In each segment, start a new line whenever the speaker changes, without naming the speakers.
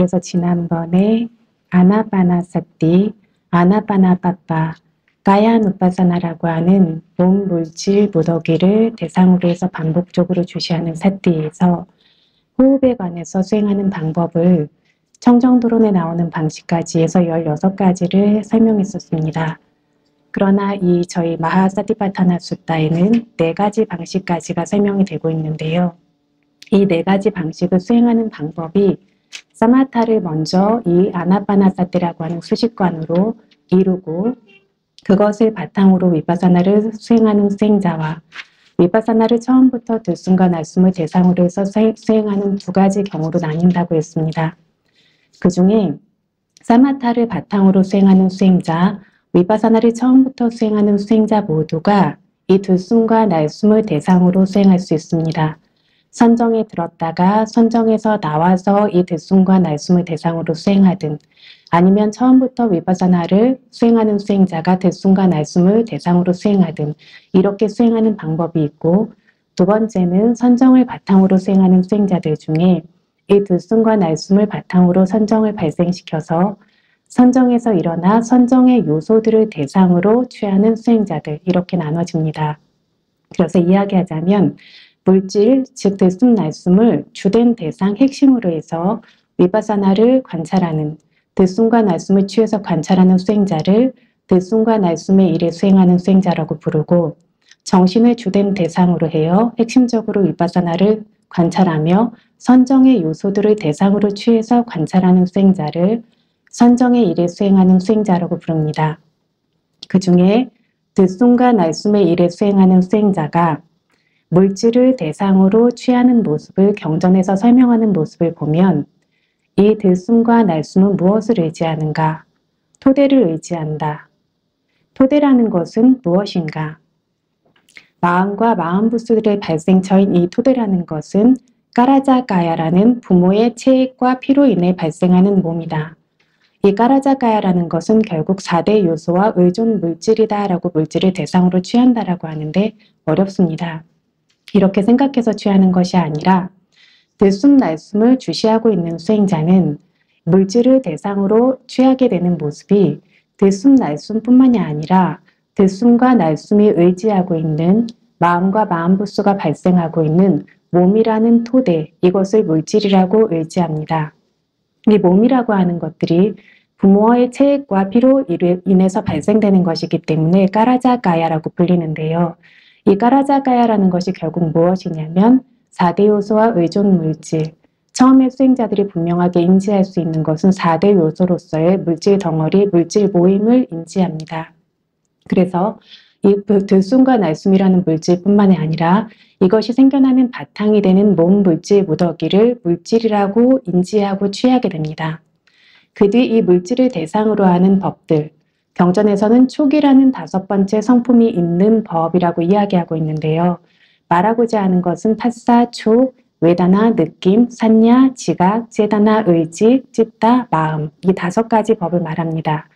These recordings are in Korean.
그래서 지난번에 아나파나사티, 아나파나파파, 가야누파사나라고 하는 몸 물질 무더기를 대상으로 해서 반복적으로 주시하는 사티에서 호흡에 관해서 수행하는 방법을 청정도론에 나오는 방식까지 해서 16가지를 설명했었습니다. 그러나 이 저희 마하사티파타나 수타에는 4가지 방식까지가 설명이 되고 있는데요. 이 4가지 방식을 수행하는 방법이 사마타를 먼저 이 아나파나사티라고 하는 수식관으로 이루고 그것을 바탕으로 위파사나를 수행하는 수행자와 위파사나를 처음부터 들숨과 날숨을 대상으로 해서 수행하는 2가지 경우로 나뉜다고 했습니다. 그 중에 사마타를 바탕으로 수행하는 수행자, 위파사나를 처음부터 수행하는 수행자 모두가 이 들숨과 날숨을 대상으로 수행할 수 있습니다. 선정에 들었다가 선정에서 나와서 이 들숨과 날숨을 대상으로 수행하든 아니면 처음부터 위파사나를 수행하는 수행자가 들숨과 날숨을 대상으로 수행하든 이렇게 수행하는 방법이 있고, 2번째는 선정을 바탕으로 수행하는 수행자들 중에 이 들숨과 날숨을 바탕으로 선정을 발생시켜서 선정에서 일어나 선정의 요소들을 대상으로 취하는 수행자들, 이렇게 나눠집니다. 그래서 이야기하자면 물질, 즉 들숨, 날숨을 주된 대상 핵심으로 해서 위파사나를 관찰하는, 들숨과 날숨을 취해서 관찰하는 수행자를 들숨과 날숨의 일에 수행하는 수행자라고 부르고, 정신을 주된 대상으로 해요 핵심적으로 위파사나를 관찰하며 선정의 요소들을 대상으로 취해서 관찰하는 수행자를 선정의 일에 수행하는 수행자라고 부릅니다. 그 중에 들숨과 날숨의 일에 수행하는 수행자가 물질을 대상으로 취하는 모습을 경전에서 설명하는 모습을 보면 이 들숨과 날숨은 무엇을 의지하는가? 토대를 의지한다. 토대라는 것은 무엇인가? 마음과 마음부스들의 발생처인 이 토대라는 것은 까라자가야라는 부모의 체액과 피로 인해 발생하는 몸이다. 이 까라자가야라는 것은 결국 4대 요소와 의존 물질이다 라고 물질을 대상으로 취한다라고 하는데 어렵습니다. 이렇게 생각해서 취하는 것이 아니라 들숨, 날숨을 주시하고 있는 수행자는 물질을 대상으로 취하게 되는 모습이 들숨, 날숨뿐만이 아니라 들숨과 날숨이 의지하고 있는 마음과 마음부스가 발생하고 있는 몸이라는 토대, 이것을 물질이라고 의지합니다. 이 몸이라고 하는 것들이 부모의 체액과 피로 인해서 발생되는 것이기 때문에 까라자가야라고 불리는데요. 이 까라자가야라는 것이 결국 무엇이냐면 4대 요소와 의존 물질, 처음에 수행자들이 분명하게 인지할 수 있는 것은 4대 요소로서의 물질 덩어리, 물질 모임을 인지합니다. 그래서 이 들숨과 날숨이라는 물질뿐만이 아니라 이것이 생겨나는 바탕이 되는 몸 물질 무더기를 물질이라고 인지하고 취하게 됩니다. 그 뒤 이 물질을 대상으로 하는 법들, 경전에서는 촉이라는 5번째 성품이 있는 법이라고 이야기하고 있는데요. 말하고자 하는 것은 파사, 촉, 웨다나, 느낌, 산야, 지각, 제다나, 의지, 찌따, 마음, 이 5가지 법을 말합니다.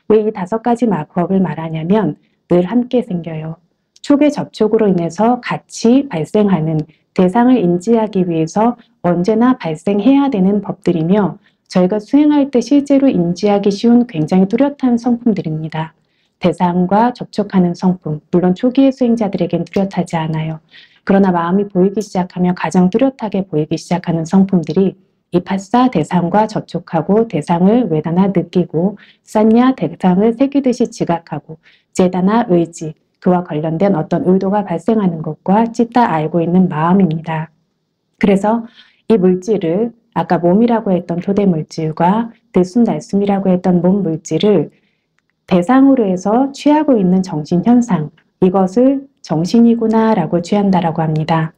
왜 이 5가지 법을 말하냐면 늘 함께 생겨요. 촉의 접촉으로 인해서 같이 발생하는, 대상을 인지하기 위해서 언제나 발생해야 되는 법들이며 저희가 수행할 때 실제로 인지하기 쉬운 굉장히 뚜렷한 성품들입니다. 대상과 접촉하는 성품, 물론 초기의 수행자들에겐 뚜렷하지 않아요. 그러나 마음이 보이기 시작하며 가장 뚜렷하게 보이기 시작하는 성품들이 이 파사, 대상과 접촉하고 대상을 웨다나 느끼고, 산야, 대상을 새기듯이 지각하고, 제다나 의지, 그와 관련된 어떤 의도가 발생하는 것과 찌따 알고 있는 마음입니다. 그래서 이 물질을 아까 몸이라고 했던 토대 물질과 들숨, 날숨이라고 했던 몸 물질을 대상으로 해서 취하고 있는 정신 현상, 이것을 정신이구나 라고 취한다라고 합니다.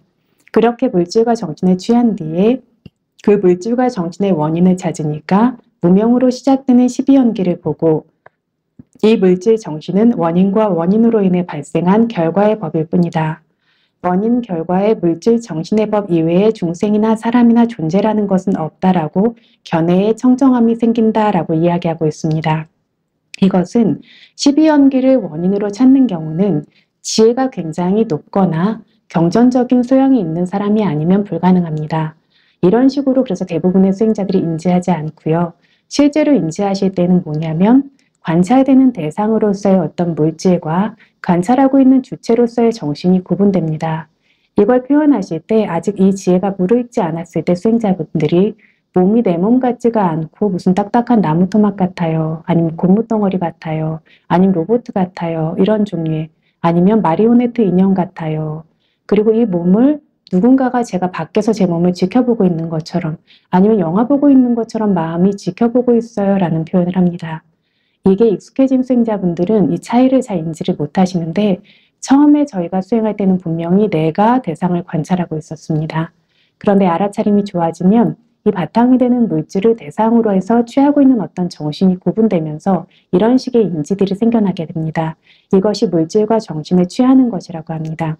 그렇게 물질과 정신을 취한 뒤에 그 물질과 정신의 원인을 찾으니까 무명으로 시작되는 12연기를 보고 이 물질 정신은 원인과 원인으로 인해 발생한 결과의 법일 뿐이다. 원인 결과의 물질 정신의 법 이외에 중생이나 사람이나 존재라는 것은 없다라고 견해의 청정함이 생긴다라고 이야기하고 있습니다. 이것은 12연기를 원인으로 찾는 경우는 지혜가 굉장히 높거나 경전적인 소양이 있는 사람이 아니면 불가능합니다. 이런 식으로 그래서 대부분의 수행자들이 인지하지 않고요. 실제로 인지하실 때는 뭐냐면 관찰되는 대상으로서의 어떤 물질과 관찰하고 있는 주체로서의 정신이 구분됩니다. 이걸 표현하실 때 아직 이 지혜가 무르익지 않았을 때 수행자분들이 몸이 내 몸 같지가 않고 무슨 딱딱한 나무 토막 같아요. 아니면 고무덩어리 같아요. 아니면 로봇 같아요. 이런 종류의 아니면 마리오네트 인형 같아요. 그리고 이 몸을 누군가가 제가 밖에서 제 몸을 지켜보고 있는 것처럼 아니면 영화 보고 있는 것처럼 마음이 지켜보고 있어요 라는 표현을 합니다. 이게 익숙해진 수행자분들은 이 차이를 잘 인지를 못하시는데 처음에 저희가 수행할 때는 분명히 내가 대상을 관찰하고 있었습니다. 그런데 알아차림이 좋아지면 이 바탕이 되는 물질을 대상으로 해서 취하고 있는 어떤 정신이 구분되면서 이런 식의 인지들이 생겨나게 됩니다. 이것이 물질과 정신을 취하는 것이라고 합니다.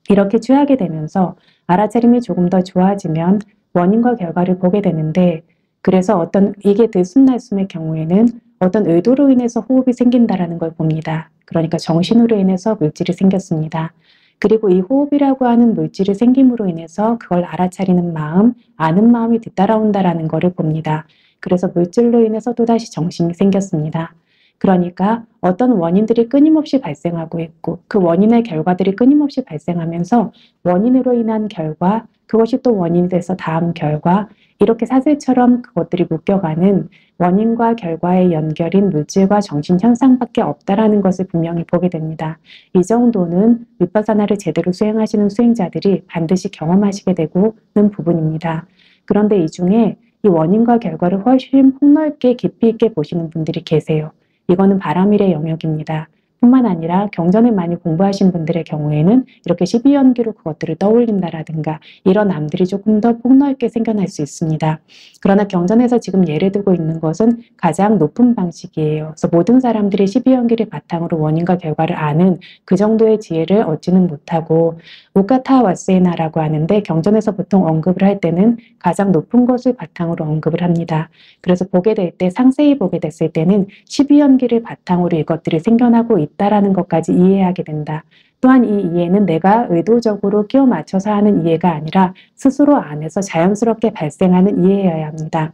이렇게 취하게 되면서 알아차림이 조금 더 좋아지면 원인과 결과를 보게 되는데 그래서 어떤 이게 들숨날숨의 경우에는 어떤 의도로 인해서 호흡이 생긴다라는 걸 봅니다. 그러니까 정신으로 인해서 물질이 생겼습니다. 그리고 이 호흡이라고 하는 물질이 생김으로 인해서 그걸 알아차리는 마음, 아는 마음이 뒤따라온다라는 것을 봅니다. 그래서 물질로 인해서 또다시 정신이 생겼습니다. 그러니까 어떤 원인들이 끊임없이 발생하고 있고 그 원인의 결과들이 끊임없이 발생하면서 원인으로 인한 결과, 그것이 또 원인이 돼서 다음 결과, 이렇게 사슬처럼 그것들이 묶여가는 원인과 결과의 연결인 물질과 정신 현상밖에 없다라는 것을 분명히 보게 됩니다. 이 정도는 위파사나를 제대로 수행하시는 수행자들이 반드시 경험하시게 되고는 부분입니다. 그런데 이 중에 이 원인과 결과를 훨씬 폭넓게 깊이 있게 보시는 분들이 계세요. 이거는 바람일의 영역입니다. 뿐만 아니라 경전을 많이 공부하신 분들의 경우에는 이렇게 12연기로 그것들을 떠올린다라든가 이런 암들이 조금 더 폭넓게 생겨날 수 있습니다. 그러나 경전에서 지금 예를 들고 있는 것은 가장 높은 방식이에요. 그래서 모든 사람들이 12연기를 바탕으로 원인과 결과를 아는 그 정도의 지혜를 얻지는 못하고 우카타 와세나라고 하는데 경전에서 보통 언급을 할 때는 가장 높은 것을 바탕으로 언급을 합니다. 그래서 보게 될 때 상세히 보게 됐을 때는 12연기를 바탕으로 이것들이 생겨나고 있다라는 것까지 이해하게 된다. 또한 이 이해는 내가 의도적으로 끼워 맞춰서 하는 이해가 아니라 스스로 안에서 자연스럽게 발생하는 이해여야 합니다.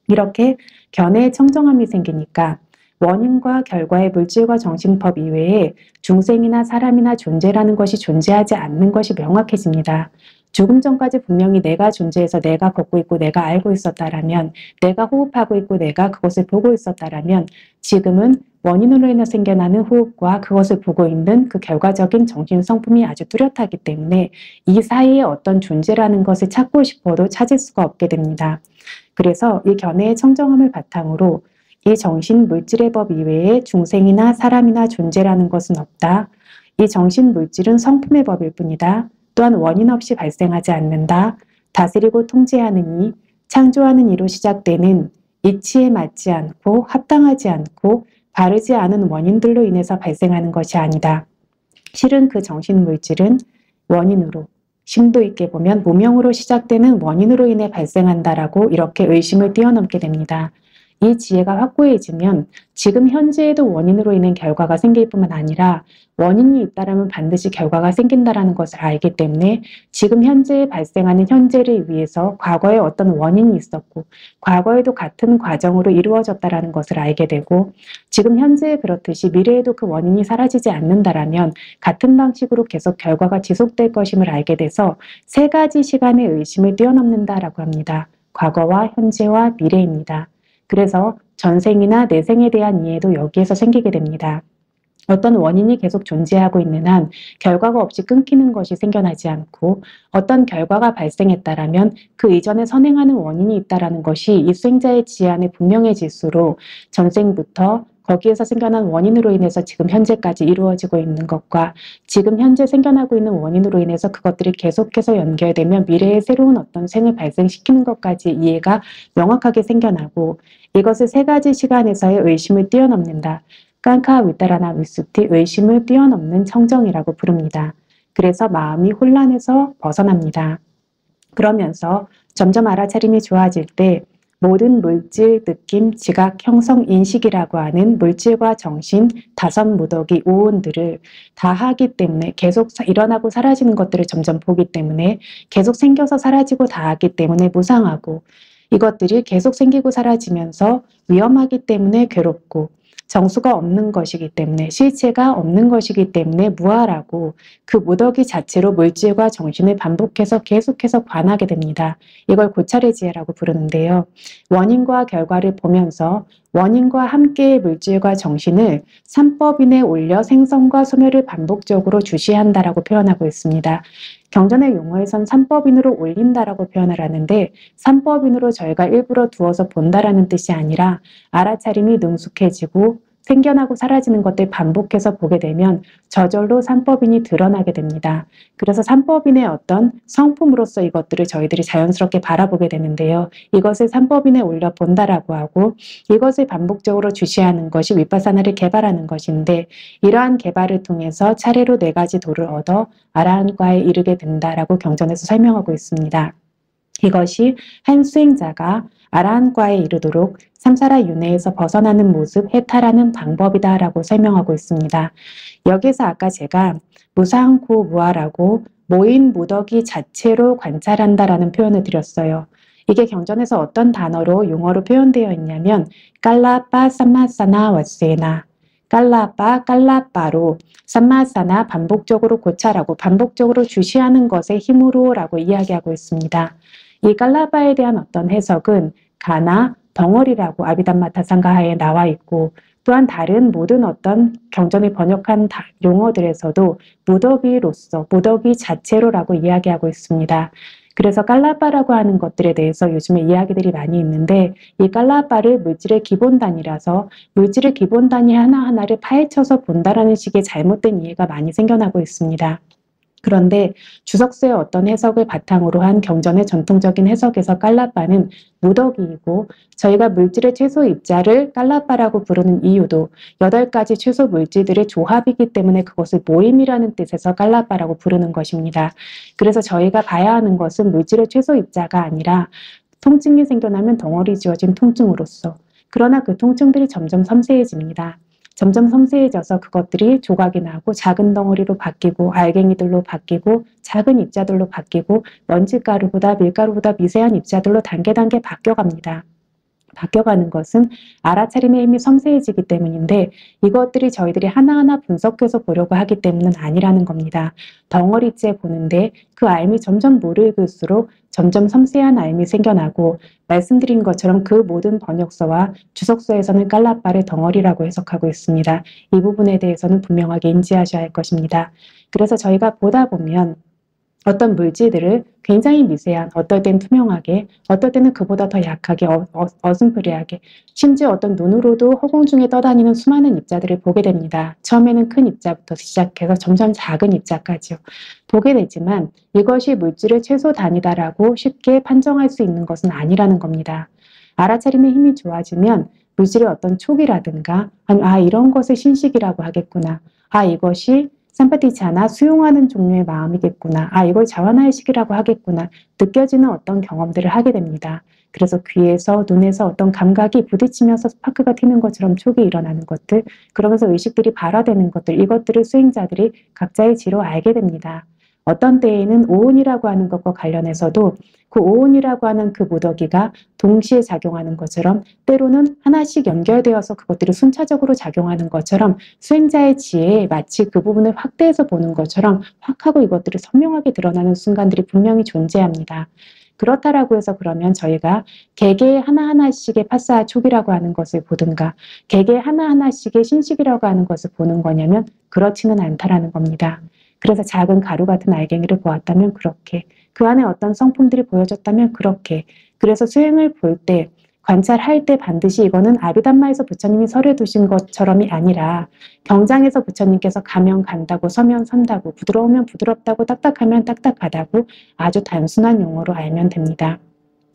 이렇게 견해의 청정함이 생기니까 원인과 결과의 물질과 정신법 이외에 중생이나 사람이나 존재라는 것이 존재하지 않는 것이 명확해집니다. 죽음 전까지 분명히 내가 존재해서 내가 걷고 있고 내가 알고 있었다라면, 내가 호흡하고 있고 내가 그것을 보고 있었다라면 지금은 원인으로 인해 생겨나는 호흡과 그것을 보고 있는 그 결과적인 정신 성품이 아주 뚜렷하기 때문에 이 사이에 어떤 존재라는 것을 찾고 싶어도 찾을 수가 없게 됩니다. 그래서 이 견해의 청정함을 바탕으로 이 정신 물질의 법 이외에 중생이나 사람이나 존재라는 것은 없다. 이 정신 물질은 성품의 법일 뿐이다. 또한 원인 없이 발생하지 않는다. 다스리고 통제하는 이, 창조하는 이로 시작되는 이치에 맞지 않고 합당하지 않고 바르지 않은 원인들로 인해서 발생하는 것이 아니다. 실은 그 정신 물질은 원인으로, 심도 있게 보면 무명으로 시작되는 원인으로 인해 발생한다라고 이렇게 의심을 뛰어넘게 됩니다. 이 지혜가 확고해지면 지금 현재에도 원인으로 인한 결과가 생길 뿐만 아니라 원인이 있다라면 반드시 결과가 생긴다라는 것을 알기 때문에 지금 현재에 발생하는 현재를 위해서 과거에 어떤 원인이 있었고 과거에도 같은 과정으로 이루어졌다라는 것을 알게 되고 지금 현재에 그렇듯이 미래에도 그 원인이 사라지지 않는다라면 같은 방식으로 계속 결과가 지속될 것임을 알게 돼서 세 가지 시간의 의심을 뛰어넘는다라고 합니다. 과거와 현재와 미래입니다. 그래서 전생이나 내생에 대한 이해도 여기에서 생기게 됩니다. 어떤 원인이 계속 존재하고 있는 한 결과가 없이 끊기는 것이 생겨나지 않고 어떤 결과가 발생했다라면 그 이전에 선행하는 원인이 있다라는 것이 이 수행자의 지혜 안에 분명해질수록 전생부터 거기에서 생겨난 원인으로 인해서 지금 현재까지 이루어지고 있는 것과 지금 현재 생겨나고 있는 원인으로 인해서 그것들이 계속해서 연결되면 미래의 새로운 어떤 생을 발생시키는 것까지 이해가 명확하게 생겨나고 이것을 세 가지 시간에서의 의심을 뛰어넘는다. 깐카 위따라나 위수티, 의심을 뛰어넘는 청정이라고 부릅니다. 그래서 마음이 혼란에서 벗어납니다. 그러면서 점점 알아차림이 좋아질 때 모든 물질, 느낌, 지각, 형성, 인식이라고 하는 물질과 정신, 다섯 무더기, 오온들을 다 하기 때문에 계속 일어나고 사라지는 것들을 점점 보기 때문에 계속 생겨서 사라지고 다 하기 때문에 무상하고 이것들이 계속 생기고 사라지면서 위험하기 때문에 괴롭고 정수가 없는 것이기 때문에 실체가 없는 것이기 때문에 무아라고 그 무더기 자체로 물질과 정신을 반복해서 계속해서 관하게 됩니다. 이걸 고찰의 지혜라고 부르는데요. 원인과 결과를 보면서 원인과 함께의 물질과 정신을 삼법인에 올려 생성과 소멸을 반복적으로 주시한다라고 표현하고 있습니다. 경전의 용어에선 삼법인으로 올린다라고 표현을 하는데 삼법인으로 저희가 일부러 두어서 본다라는 뜻이 아니라 알아차림이 능숙해지고 생겨나고 사라지는 것들 반복해서 보게 되면 저절로 삼법인이 드러나게 됩니다. 그래서 삼법인의 어떤 성품으로서 이것들을 저희들이 자연스럽게 바라보게 되는데요. 이것을 삼법인에 올려 본다라고 하고 이것을 반복적으로 주시하는 것이 윗바사나를 개발하는 것인데 이러한 개발을 통해서 차례로 네 가지 도를 얻어 아라한과에 이르게 된다라고 경전에서 설명하고 있습니다. 이것이 한 수행자가 아라한과에 이르도록 삼사라 윤회에서 벗어나는 모습, 해탈하는 방법이다라고 설명하고 있습니다. 여기서 아까 제가 무상고 무아라고 모인 무더기 자체로 관찰한다라는 표현을 드렸어요. 이게 경전에서 어떤 단어로 용어로 표현되어 있냐면 깔라빠 삼마사나 왓세나 깔라빠 깔라빠로 삼마사나 반복적으로 고찰하고 반복적으로 주시하는 것의 힘으로 라고 이야기하고 있습니다. 이 깔라바에 대한 어떤 해석은 가나, 덩어리라고 아비담마타상가하에 나와 있고 또한 다른 모든 어떤 경전이 번역한 용어들에서도 무더기로서, 무더기 자체로라고 이야기하고 있습니다. 그래서 깔라바라고 하는 것들에 대해서 요즘에 이야기들이 많이 있는데 이 깔라바를 물질의 기본 단위라서 물질의 기본 단위 하나하나를 파헤쳐서 본다라는 식의 잘못된 이해가 많이 생겨나고 있습니다. 그런데 주석서의 어떤 해석을 바탕으로 한 경전의 전통적인 해석에서 깔라바는 무더기이고 저희가 물질의 최소 입자를 깔라바라고 부르는 이유도 8가지 최소 물질들의 조합이기 때문에 그것을 모임이라는 뜻에서 깔라바라고 부르는 것입니다. 그래서 저희가 봐야 하는 것은 물질의 최소 입자가 아니라 통증이 생겨나면 덩어리 지어진 통증으로서 그러나 그 통증들이 점점 섬세해집니다. 점점 섬세해져서 그것들이 조각이 나고 작은 덩어리로 바뀌고 알갱이들로 바뀌고 작은 입자들로 바뀌고 먼지가루보다 밀가루보다 미세한 입자들로 단계 바뀌어갑니다. 바뀌어가는 것은 알아차림의 힘이 섬세해지기 때문인데 이것들이 저희들이 하나하나 분석해서 보려고 하기 때문은 아니라는 겁니다. 덩어리째 보는데 그 알미 점점 모르을수록 점점 섬세한 알미 생겨나고 말씀드린 것처럼 그 모든 번역서와 주석서에서는 깔라바를 덩어리라고 해석하고 있습니다. 이 부분에 대해서는 분명하게 인지하셔야 할 것입니다. 그래서 저희가 보다 보면 어떤 물질들을 굉장히 미세한, 어떨 땐 투명하게, 어떨 때는 그보다 더 약하게, 어슴푸레하게, 심지어 어떤 눈으로도 허공 중에 떠다니는 수많은 입자들을 보게 됩니다. 처음에는 큰 입자부터 시작해서 점점 작은 입자까지요. 보게 되지만 이것이 물질의 최소 단위다라고 쉽게 판정할 수 있는 것은 아니라는 겁니다. 알아차림의 힘이 좋아지면 물질의 어떤 촉이라든가, 이런 것을 신식이라고 하겠구나. 이것이 삼파티차나 수용하는 종류의 마음이겠구나. 이걸 자완화의 식이라고 하겠구나. 느껴지는 어떤 경험들을 하게 됩니다. 그래서 귀에서 눈에서 어떤 감각이 부딪히면서 스파크가 튀는 것처럼 촉이 일어나는 것들, 그러면서 의식들이 발화되는 것들, 이것들을 수행자들이 각자의 지로 알게 됩니다. 어떤 때에는 오온이라고 하는 것과 관련해서도 그 오온이라고 하는 그 무더기가 동시에 작용하는 것처럼 때로는 하나씩 연결되어서 그것들이 순차적으로 작용하는 것처럼 수행자의 지혜에 마치 그 부분을 확대해서 보는 것처럼 확 하고 이것들이 선명하게 드러나는 순간들이 분명히 존재합니다. 그렇다라고 해서 그러면 저희가 개개 하나하나씩의 파사아 촉이라고 하는 것을 보든가 개개 하나하나씩의 신식이라고 하는 것을 보는 거냐면 그렇지는 않다라는 겁니다. 그래서 작은 가루 같은 알갱이를 보았다면 그렇게, 그 안에 어떤 성품들이 보여졌다면 그렇게, 그래서 수행을 볼 때, 관찰할 때 반드시 이거는 아비담마에서 부처님이 설해 두신 것처럼이 아니라 경장에서 부처님께서 가면 간다고 서면 선다고 부드러우면 부드럽다고 딱딱하면 딱딱하다고 아주 단순한 용어로 알면 됩니다.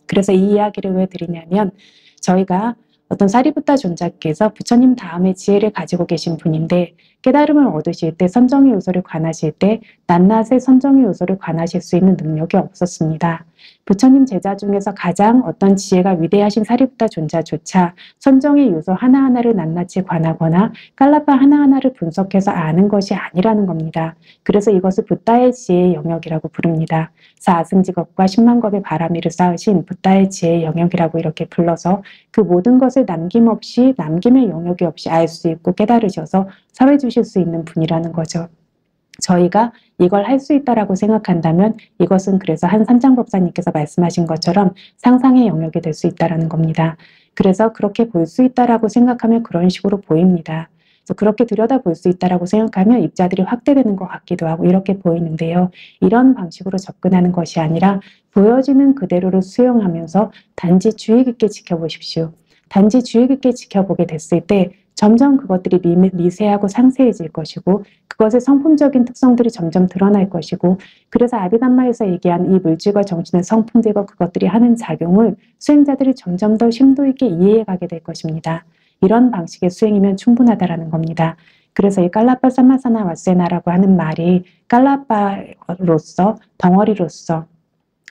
그래서 이 이야기를 왜 드리냐면 저희가 어떤 사리부타 존자께서 부처님 다음에 지혜를 가지고 계신 분인데 깨달음을 얻으실 때 선정의 요소를 관하실 때 낱낱의 선정의 요소를 관하실 수 있는 능력이 없었습니다. 부처님 제자 중에서 가장 어떤 지혜가 위대하신 사리부타 존자조차 선정의 요소 하나하나를 낱낱이 관하거나 깔라파 하나하나를 분석해서 아는 것이 아니라는 겁니다. 그래서 이것을 붓다의 지혜의 영역이라고 부릅니다. 사승직업과 10만겁의 바라미를 쌓으신 붓다의 지혜의 영역이라고 이렇게 불러서 그 모든 것을 남김없이 남김의 영역이 없이 알 수 있고 깨달으셔서 설해 주실 수 있는 분이라는 거죠. 저희가 이걸 할 수 있다라고 생각한다면 이것은 그래서 한 삼장법사님께서 말씀하신 것처럼 상상의 영역이 될 수 있다라는 겁니다. 그래서 그렇게 볼 수 있다라고 생각하면 그런 식으로 보입니다. 그래서 그렇게 들여다볼 수 있다라고 생각하면 입자들이 확대되는 것 같기도 하고 이렇게 보이는데요. 이런 방식으로 접근하는 것이 아니라 보여지는 그대로를 수용하면서 단지 주의 깊게 지켜보십시오. 단지 주의 깊게 지켜보게 됐을 때 점점 그것들이 미세하고 상세해질 것이고 그것의 성품적인 특성들이 점점 드러날 것이고 그래서 아비담마에서 얘기한 이 물질과 정신의 성품들과 그것들이 하는 작용을 수행자들이 점점 더 심도 있게 이해해가게 될 것입니다. 이런 방식의 수행이면 충분하다라는 겁니다. 그래서 이 깔라빠 사마사나 와세나라고 하는 말이 깔라빠로서 덩어리로서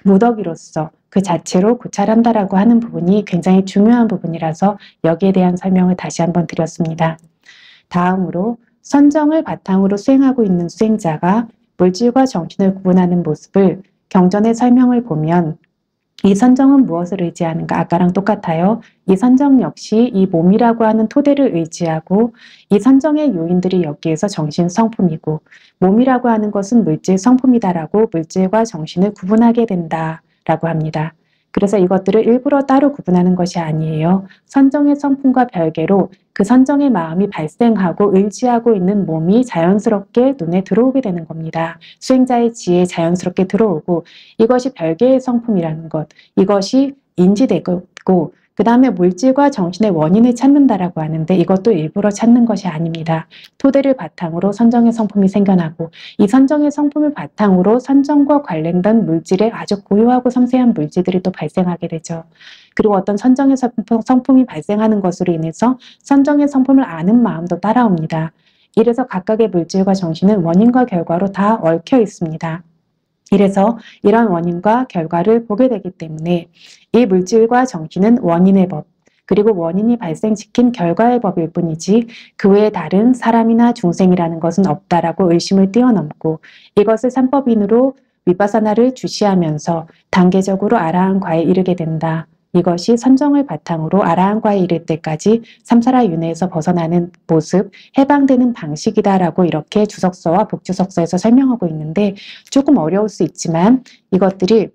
무더기로서 그 자체로 고찰한다라고 하는 부분이 굉장히 중요한 부분이라서 여기에 대한 설명을 다시 한번 드렸습니다. 다음으로 선정을 바탕으로 수행하고 있는 수행자가 물질과 정신을 구분하는 모습을 경전의 설명을 보면 이 선정은 무엇을 의지하는가? 아까랑 똑같아요. 이 선정 역시 이 몸이라고 하는 토대를 의지하고 이 선정의 요인들이 여기에서 정신 성품이고 몸이라고 하는 것은 물질 성품이다라고 물질과 정신을 구분하게 된다라고 합니다. 그래서 이것들을 일부러 따로 구분하는 것이 아니에요. 선정의 성품과 별개로 그 선정의 마음이 발생하고 의지하고 있는 몸이 자연스럽게 눈에 들어오게 되는 겁니다. 수행자의 지혜에 자연스럽게 들어오고 이것이 별개의 성품이라는 것, 이것이 인지되고 그 다음에 물질과 정신의 원인을 찾는다라고 하는데 이것도 일부러 찾는 것이 아닙니다. 토대를 바탕으로 선정의 성품이 생겨나고 이 선정의 성품을 바탕으로 선정과 관련된 물질의 아주 고요하고 섬세한 물질들이 또 발생하게 되죠. 그리고 어떤 선정의 성품이 발생하는 것으로 인해서 선정의 성품을 아는 마음도 따라옵니다. 이래서 각각의 물질과 정신은 원인과 결과로 다 얽혀 있습니다. 이래서 이런 원인과 결과를 보게 되기 때문에 이 물질과 정신은 원인의 법, 그리고 원인이 발생시킨 결과의 법일 뿐이지 그 외에 다른 사람이나 중생이라는 것은 없다라고 의심을 뛰어넘고 이것을 삼법인으로 위파사나를 주시하면서 단계적으로 아라한과에 이르게 된다. 이것이 선정을 바탕으로 아라한과에 이를 때까지 삼사라 윤회에서 벗어나는 모습, 해방되는 방식이다라고 이렇게 주석서와 복주석서에서 설명하고 있는데 조금 어려울 수 있지만 이것들이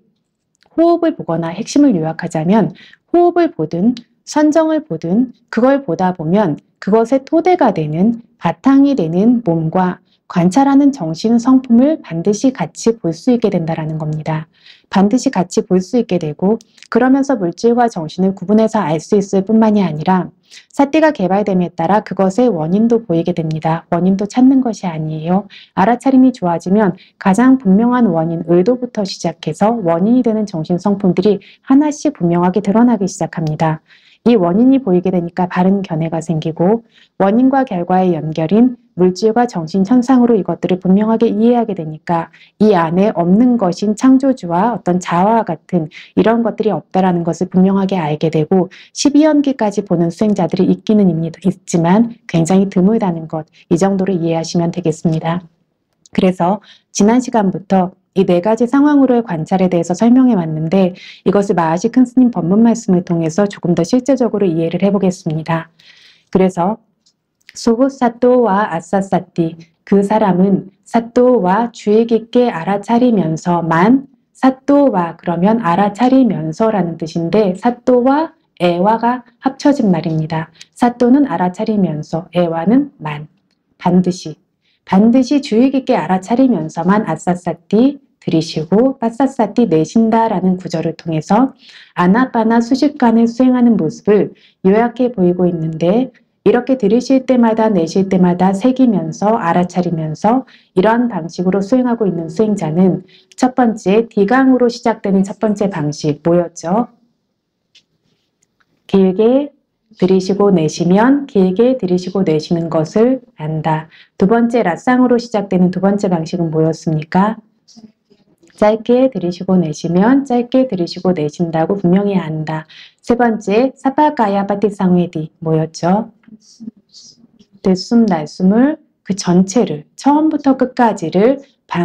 호흡을 보거나 핵심을 요약하자면 호흡을 보든 선정을 보든 그걸 보다 보면 그것의 토대가 되는 바탕이 되는 몸과 관찰하는 정신 성품을 반드시 같이 볼 수 있게 된다는 겁니다. 반드시 같이 볼 수 있게 되고 그러면서 물질과 정신을 구분해서 알 수 있을 뿐만이 아니라 사띠가 개발됨에 따라 그것의 원인도 보이게 됩니다. 원인도 찾는 것이 아니에요. 알아차림이 좋아지면 가장 분명한 원인, 의도부터 시작해서 원인이 되는 정신 성품들이 하나씩 분명하게 드러나기 시작합니다. 이 원인이 보이게 되니까 바른 견해가 생기고 원인과 결과의 연결인 물질과 정신 현상으로 이것들을 분명하게 이해하게 되니까 이 안에 없는 것인 창조주와 어떤 자아와 같은 이런 것들이 없다라는 것을 분명하게 알게 되고 12연기까지 보는 수행자들이 있기는 있지만 굉장히 드물다는 것, 이 정도로 이해하시면 되겠습니다. 그래서 지난 시간부터 이 네 가지 상황으로의 관찰에 대해서 설명해 왔는데 이것을 마하시 큰 스님 법문 말씀을 통해서 조금 더 실제적으로 이해를 해보겠습니다. 그래서 소호사또와 아사사띠, 그 사람은 사또와 주의 깊게 알아차리면서만 사또와 그러면 알아차리면서라는 뜻인데 사또와 애와가 합쳐진 말입니다. 사또는 알아차리면서, 애와는 만, 반드시 주의 깊게 알아차리면서만 아사사띠 들이쉬고 빠사사띠 내쉰다라는 구절을 통해서 아나파나 수십간을 수행하는 모습을 요약해 보이고 있는데 이렇게 들이쉴 때마다 내쉴 때마다 새기면서 알아차리면서 이러한 방식으로 수행하고 있는 수행자는 첫 번째 디강으로 시작되는 첫 번째 방식 뭐였죠? 길게 들이쉬고 내쉬면 길게 들이쉬고 내쉬는 것을 안다. 두 번째 라쌍으로 시작되는 두 번째 방식은 뭐였습니까? 짧게 들이쉬고 내쉬면 짧게 들이쉬고 내쉰다고 분명히 안다. 세 번째 사파가야 바티상회디 뭐였죠? 들숨 날숨을 그 전체를 처음부터 끝까지를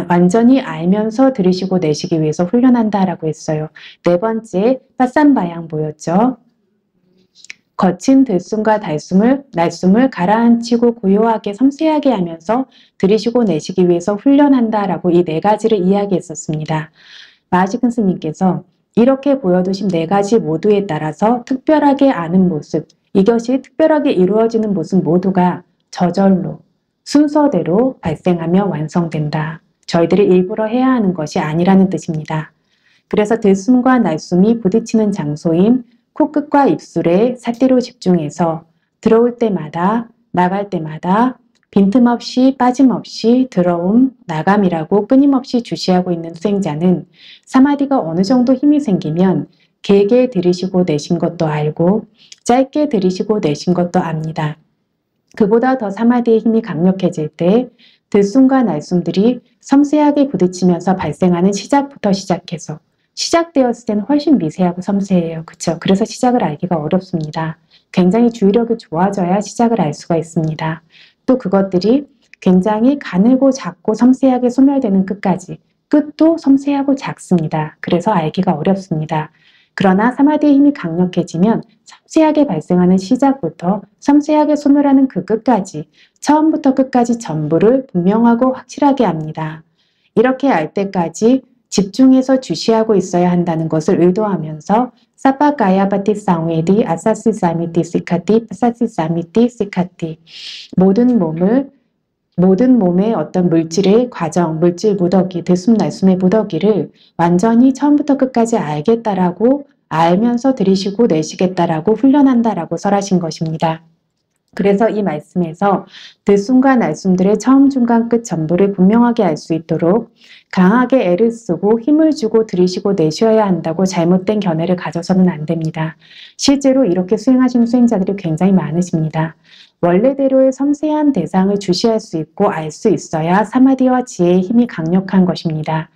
완전히 알면서 들이쉬고 내쉬기 위해서 훈련한다라고 했어요. 네 번째 빠쌈바양 뭐였죠? 거친 들숨과 날숨을 가라앉히고 고요하게 섬세하게 하면서 들이쉬고 내쉬기 위해서 훈련한다라고 이 네 가지를 이야기했었습니다. 마하시큰 스님께서 이렇게 보여두신 네 가지 모두에 따라서 특별하게 아는 모습, 이것이 특별하게 이루어지는 모습 모두가 저절로 순서대로 발생하며 완성된다. 저희들이 일부러 해야 하는 것이 아니라는 뜻입니다. 그래서 들숨과 날숨이 부딪히는 장소인 코끝과 입술에 삿대로 집중해서 들어올 때마다 나갈 때마다 빈틈없이 빠짐없이 들어옴, 나감이라고 끊임없이 주시하고 있는 수행자는 사마디가 어느 정도 힘이 생기면 길게 들이쉬고 내쉰 것도 알고 짧게 들이쉬고 내쉰 것도 압니다. 그보다 더 사마디의 힘이 강력해질 때 들숨과 날숨들이 섬세하게 부딪히면서 발생하는 시작부터 시작해서 시작되었을 때는 훨씬 미세하고 섬세해요. 그렇죠? 그래서 시작을 알기가 어렵습니다. 굉장히 주의력이 좋아져야 시작을 알 수가 있습니다. 또 그것들이 굉장히 가늘고 작고 섬세하게 소멸되는 끝까지 끝도 섬세하고 작습니다. 그래서 알기가 어렵습니다. 그러나 사마디의 힘이 강력해지면 섬세하게 발생하는 시작부터 섬세하게 소멸하는 그 끝까지 처음부터 끝까지 전부를 분명하고 확실하게 합니다. 이렇게 알 때까지 집중해서 주시하고 있어야 한다는 것을 의도하면서 사파가야 바티 상웨디 아사시 사미티 시카티 파사시 사미티 시카티 모든 몸의 어떤 물질의 과정, 물질 무더기, 들숨 날숨의 무더기를 완전히 처음부터 끝까지 알겠다라고 알면서 들이쉬고 내쉬겠다라고 훈련한다라고 설하신 것입니다. 그래서 이 말씀에서 들숨과 날숨들의 처음, 중간, 끝 전부를 분명하게 알 수 있도록 강하게 애를 쓰고 힘을 주고 들이쉬고 내쉬어야 한다고 잘못된 견해를 가져서는 안 됩니다. 실제로 이렇게 수행하시는 수행자들이 굉장히 많으십니다. 원래대로의 섬세한 대상을 주시할 수 있고 알 수 있어야 사마디와 지혜의 힘이 강력한 것입니다.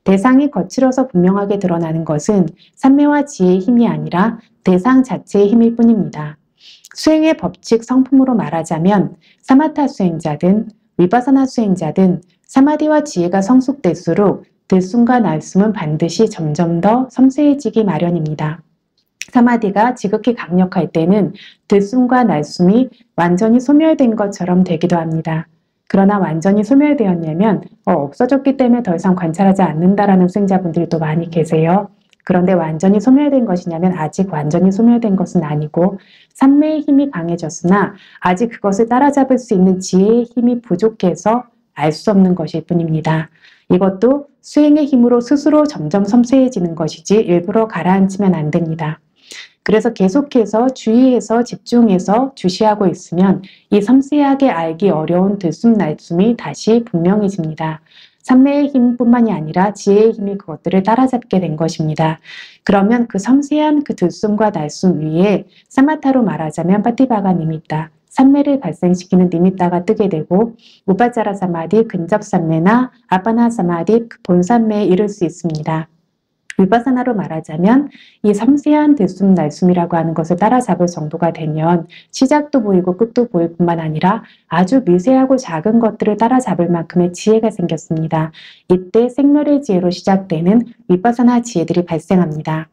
대상이 거칠어서 분명하게 드러나는 것은 삼매와 지혜의 힘이 아니라 대상 자체의 힘일 뿐입니다. 수행의 법칙 성품으로 말하자면 사마타 수행자든 위파사나 수행자든 사마디와 지혜가 성숙될수록 들숨과 날숨은 반드시 점점 더 섬세해지기 마련입니다. 사마디가 지극히 강력할 때는 들숨과 날숨이 완전히 소멸된 것처럼 되기도 합니다. 그러나 완전히 소멸되었냐면 없어졌기 때문에 더 이상 관찰하지 않는다라는 수행자분들이 또 많이 계세요. 그런데 완전히 소멸된 것이냐면 아직 완전히 소멸된 것은 아니고 삼매의 힘이 강해졌으나 아직 그것을 따라잡을 수 있는 지혜의 힘이 부족해서 알 수 없는 것일 뿐입니다. 이것도 수행의 힘으로 스스로 점점 섬세해지는 것이지 일부러 가라앉히면 안 됩니다. 그래서 계속해서 주의해서 집중해서 주시하고 있으면 이 섬세하게 알기 어려운 들숨 날숨이 다시 분명해집니다. 삼매의 힘뿐만이 아니라 지혜의 힘이 그것들을 따라잡게 된 것입니다. 그러면 그 섬세한 그 들숨과 날숨 위에 사마타로 말하자면 파티바가 니미따, 삼매를 발생시키는 니미따가 뜨게 되고 우파짜라 사마디, 근접 삼매나 아파나 사마디, 본삼매에 이를 수 있습니다. 위파사나로 말하자면 이 섬세한 들숨 날숨이라고 하는 것을 따라잡을 정도가 되면 시작도 보이고 끝도 보일 뿐만 아니라 아주 미세하고 작은 것들을 따라잡을 만큼의 지혜가 생겼습니다. 이때 생멸의 지혜로 시작되는 위파사나 지혜들이 발생합니다.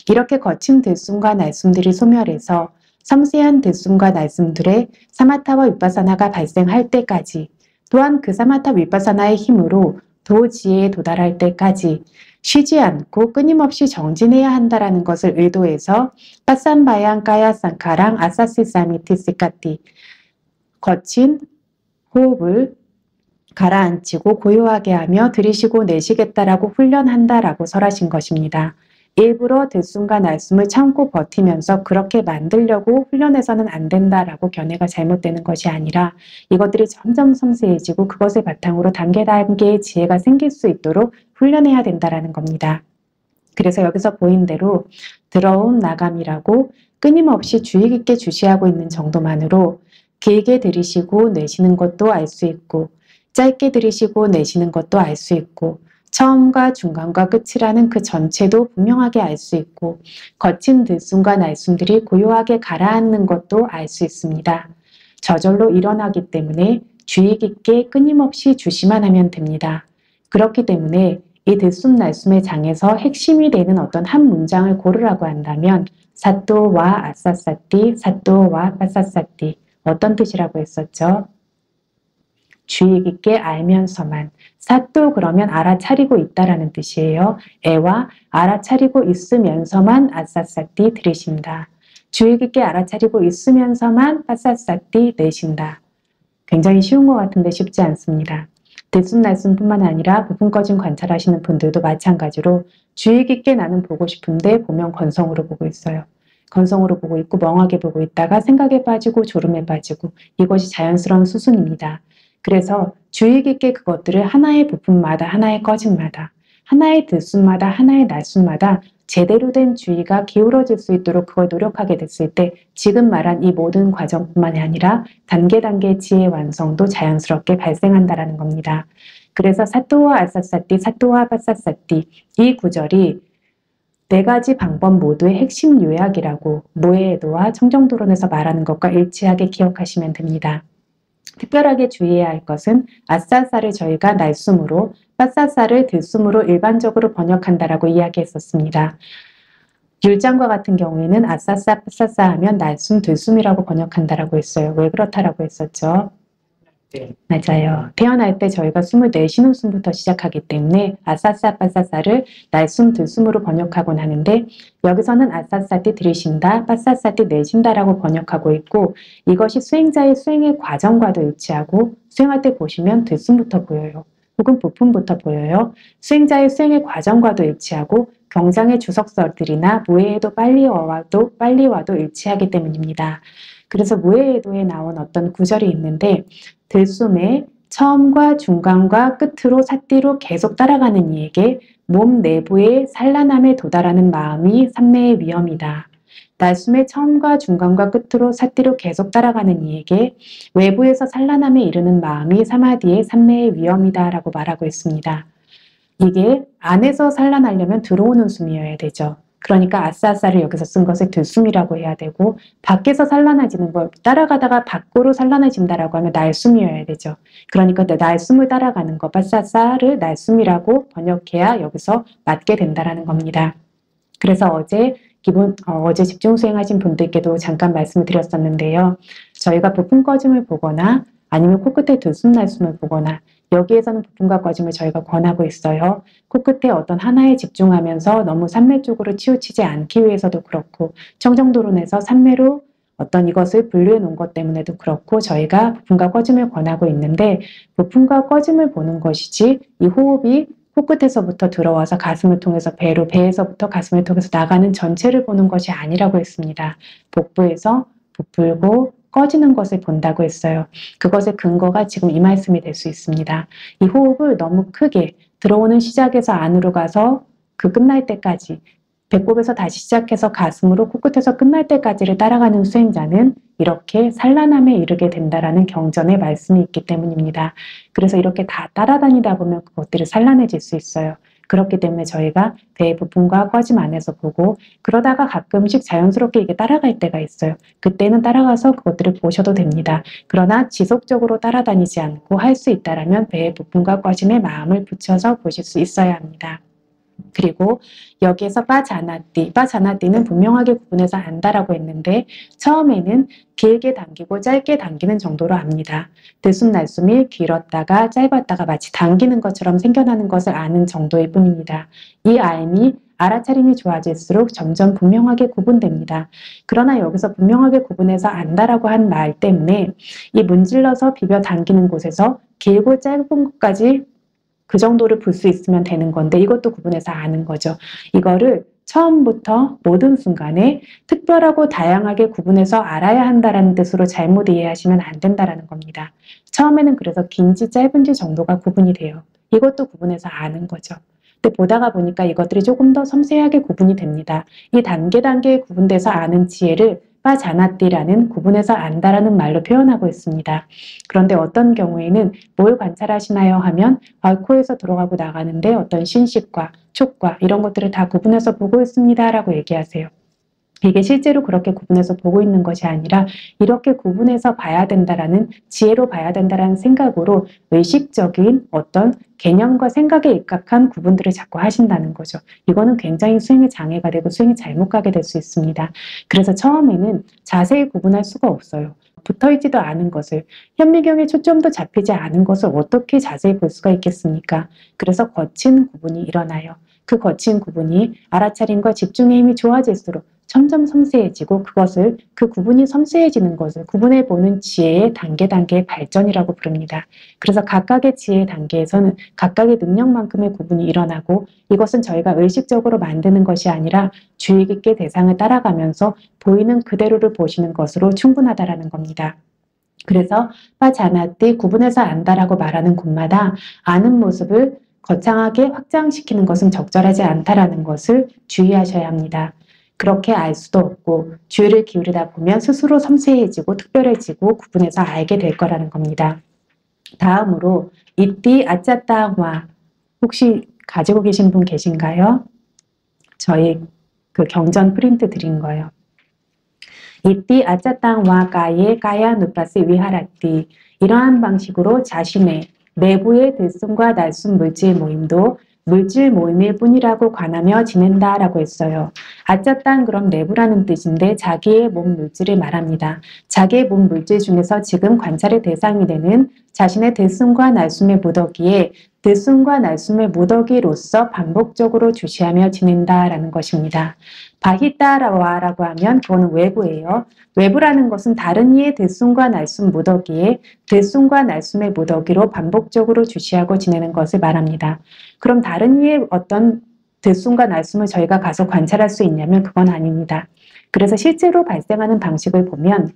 이렇게 거친 들숨과 날숨들이 소멸해서 섬세한 들숨과 날숨들의 사마타와 위파사나가 발생할 때까지 또한 그 사마타 위파사나의 힘으로 도지혜에 도달할 때까지 쉬지 않고 끊임없이 정진해야 한다라는 것을 의도해서 빠산바양 까야상카랑 아사시사미티시카티 거친 호흡을 가라앉히고 고요하게 하며 들이쉬고 내쉬겠다라고 훈련한다라고 설하신 것입니다. 일부러 들숨과 날숨을 참고 버티면서 그렇게 만들려고 훈련해서는 안 된다라고 견해가 잘못되는 것이 아니라 이것들이 점점 섬세해지고 그것을 바탕으로 단계단계의 지혜가 생길 수 있도록 훈련해야 된다라는 겁니다. 그래서 여기서 보인 대로 들어온 나감이라고 끊임없이 주의 깊게 주시하고 있는 정도만으로 길게 들이쉬고 내쉬는 것도 알 수 있고 짧게 들이쉬고 내쉬는 것도 알 수 있고 처음과 중간과 끝이라는 그 전체도 분명하게 알 수 있고 거친 들숨과 날숨들이 고요하게 가라앉는 것도 알 수 있습니다. 저절로 일어나기 때문에 주의 깊게 끊임없이 주시만 하면 됩니다. 그렇기 때문에 이 들숨 날숨의 장에서 핵심이 되는 어떤 한 문장을 고르라고 한다면 사또와 아싸사띠, 사또와 빠싸사띠 어떤 뜻이라고 했었죠? 주의 깊게 알면서만. 사또 그러면 알아차리고 있다라는 뜻이에요. 애와 알아차리고 있으면서만 아싸싸띠 들이신다. 주의 깊게 알아차리고 있으면서만 빠싸싸띠 내신다. 굉장히 쉬운 것 같은데 쉽지 않습니다. 들숨날숨뿐만 아니라 부품 꺼짐 관찰하시는 분들도 마찬가지로 주의 깊게 나는 보고 싶은데 보면 건성으로 보고 있어요. 건성으로 보고 있고 멍하게 보고 있다가 생각에 빠지고 졸음에 빠지고 이것이 자연스러운 수순입니다. 그래서 주의 깊게 그것들을 하나의 부품마다 하나의 꺼짐마다 하나의 들숨마다 하나의 날숨마다 제대로 된 주의가 기울어질 수 있도록 그걸 노력하게 됐을 때 지금 말한 이 모든 과정뿐만이 아니라 단계 지혜의 완성도 자연스럽게 발생한다라는 겁니다. 그래서 사또와 아싸사띠, 사또와 빠싸사띠 이 구절이 네 가지 방법 모두의 핵심 요약이라고 모해에도와 청정도론에서 말하는 것과 일치하게 기억하시면 됩니다. 특별하게 주의해야 할 것은 아싸싸를 저희가 날숨으로 빠싸싸를 들숨으로 일반적으로 번역한다라고 이야기했었습니다. 율장과 같은 경우에는 아싸싸 빠싸싸 하면 날숨 들숨이라고 번역한다라고 했어요. 왜 그렇다라고 했었죠? 네. 맞아요. 태어날 때 저희가 숨을 내쉬는 숨부터 시작하기 때문에 아싸싸 빠싸싸를 날숨 들숨으로 번역하곤 하는데 여기서는 아싸싸띠 들이신다, 빠싸싸띠 내쉰다라고 번역하고 있고 이것이 수행자의 수행의 과정과도 일치하고 수행할 때 보시면 들숨부터 보여요. 혹은 부품부터 보여요. 수행자의 수행의 과정과도 일치하고 경장의 주석설들이나 무해에도 빨리 와도 일치하기 때문입니다. 그래서 무해에도에 나온 어떤 구절이 있는데 들숨의 처음과 중간과 끝으로 사띠로 계속 따라가는 이에게 몸 내부의 산란함에 도달하는 마음이 삼매의 위험이다. 날숨의 처음과 중간과 끝으로 사띠로 계속 따라가는 이에게 외부에서 산란함에 이르는 마음이 사마디의 삼매의 위험이다 라고 말하고 있습니다. 이게 안에서 산란하려면 들어오는 숨이어야 되죠. 그러니까 아싸아싸를 여기서 쓴 것을 들숨이라고 해야 되고 밖에서 산란해지는 걸 따라가다가 밖으로 산란해진다라고 하면 날숨이어야 되죠. 그러니까 날숨을 따라가는 것, 아싸아싸를 날숨이라고 번역해야 여기서 맞게 된다라는 겁니다. 그래서 어제 집중 수행하신 분들께도 잠깐 말씀을 드렸었는데요. 저희가 부품 꺼짐을 보거나 아니면 코끝에 들숨 날숨을 보거나 여기에서는 부품과 꺼짐을 저희가 권하고 있어요. 코끝에 어떤 하나에 집중하면서 너무 삼매 쪽으로 치우치지 않기 위해서도 그렇고 청정도론에서 삼매로 어떤 이것을 분류해 놓은 것 때문에도 그렇고 저희가 부품과 꺼짐을 권하고 있는데 부품과 꺼짐을 보는 것이지 이 호흡이 코끝에서부터 들어와서 가슴을 통해서 배로, 배에서부터 가슴을 통해서 나가는 전체를 보는 것이 아니라고 했습니다. 복부에서 부풀고 꺼지는 것을 본다고 했어요. 그것의 근거가 지금 이 말씀이 될 수 있습니다. 이 호흡을 너무 크게 들어오는 시작에서 안으로 가서 그 끝날 때까지 배꼽에서 다시 시작해서 가슴으로 코끝에서 끝날 때까지를 따라가는 수행자는 이렇게 산란함에 이르게 된다라는 경전의 말씀이 있기 때문입니다. 그래서 이렇게 다 따라다니다 보면 그것들이 산란해질 수 있어요. 그렇기 때문에 저희가 배의 부품과 꺼짐 안에서 보고 그러다가 가끔씩 자연스럽게 이게 따라갈 때가 있어요. 그때는 따라가서 그것들을 보셔도 됩니다. 그러나 지속적으로 따라다니지 않고 할 수 있다면 배의 부품과 꺼짐에 마음을 붙여서 보실 수 있어야 합니다. 그리고 여기에서 빠자나띠는 분명하게 구분해서 안다라고 했는데 처음에는 길게 당기고 짧게 당기는 정도로 압니다. 들숨날숨이 길었다가 짧았다가 마치 당기는 것처럼 생겨나는 것을 아는 정도일 뿐입니다. 이 알미 알아차림이 좋아질수록 점점 분명하게 구분됩니다. 그러나 여기서 분명하게 구분해서 안다라고 한 말 때문에 이 문질러서 비벼 당기는 곳에서 길고 짧은 것까지 그 정도를 볼 수 있으면 되는 건데 이것도 구분해서 아는 거죠. 이거를 처음부터 모든 순간에 특별하고 다양하게 구분해서 알아야 한다는 뜻으로 잘못 이해하시면 안 된다는 겁니다. 처음에는 그래서 긴지 짧은지 정도가 구분이 돼요. 이것도 구분해서 아는 거죠. 근데 보다가 보니까 이것들이 조금 더 섬세하게 구분이 됩니다. 이 단계에 구분돼서 아는 지혜를 빠자나띠라는 구분해서 안다라는 말로 표현하고 있습니다. 그런데 어떤 경우에는 뭘 관찰하시나요 하면 코에서 들어가고 나가는데 어떤 신식과 촉과 이런 것들을 다 구분해서 보고 있습니다 라고 얘기하세요. 이게 실제로 그렇게 구분해서 보고 있는 것이 아니라 이렇게 구분해서 봐야 된다라는 지혜로 봐야 된다라는 생각으로 의식적인 어떤 개념과 생각에 입각한 구분들을 자꾸 하신다는 거죠. 이거는 굉장히 수행에 장애가 되고 수행이 잘못 가게 될 수 있습니다. 그래서 처음에는 자세히 구분할 수가 없어요. 붙어있지도 않은 것을, 현미경에 초점도 잡히지 않은 것을 어떻게 자세히 볼 수가 있겠습니까? 그래서 거친 구분이 일어나요. 그 거친 구분이 알아차림과 집중의 힘이 좋아질수록 점점 섬세해지고 그 구분이 섬세해지는 것을 구분해보는 지혜의 단계의 발전이라고 부릅니다. 그래서 각각의 지혜의 단계에서는 각각의 능력만큼의 구분이 일어나고 이것은 저희가 의식적으로 만드는 것이 아니라 주의 깊게 대상을 따라가면서 보이는 그대로를 보시는 것으로 충분하다라는 겁니다. 그래서 빠자나띠 구분해서 안다라고 말하는 곳마다 아는 모습을 거창하게 확장시키는 것은 적절하지 않다라는 것을 주의하셔야 합니다. 그렇게 알 수도 없고 주의를 기울이다 보면 스스로 섬세해지고 특별해지고 구분해서 알게 될 거라는 겁니다. 다음으로 이띠 아짜따와 혹시 가지고 계신 분 계신가요? 저희 그 경전 프린트 드린 거예요. 이띠 아짜따와 가예 가야 누파스 위하라띠 이러한 방식으로 자신의 내부의 들숨과 날숨 물질 모임도 물질 모임일 뿐이라고 관하며 지낸다라고 했어요. 아짜땅 그럼 내부라는 뜻인데 자기의 몸 물질을 말합니다. 자기의 몸 물질 중에서 지금 관찰의 대상이 되는 자신의 들숨과 날숨의 무더기에 들숨과 날숨의 무더기로서 반복적으로 주시하며 지낸다라는 것입니다. 바히따라와라고 하면 그거는 외부예요. 외부라는 것은 다른 이의 들숨과 날숨 무더기에 들숨과 날숨의 무더기로 반복적으로 주시하고 지내는 것을 말합니다. 그럼 다른 이의 어떤 들숨과 날숨을 저희가 가서 관찰할 수 있냐면 그건 아닙니다. 그래서 실제로 발생하는 방식을 보면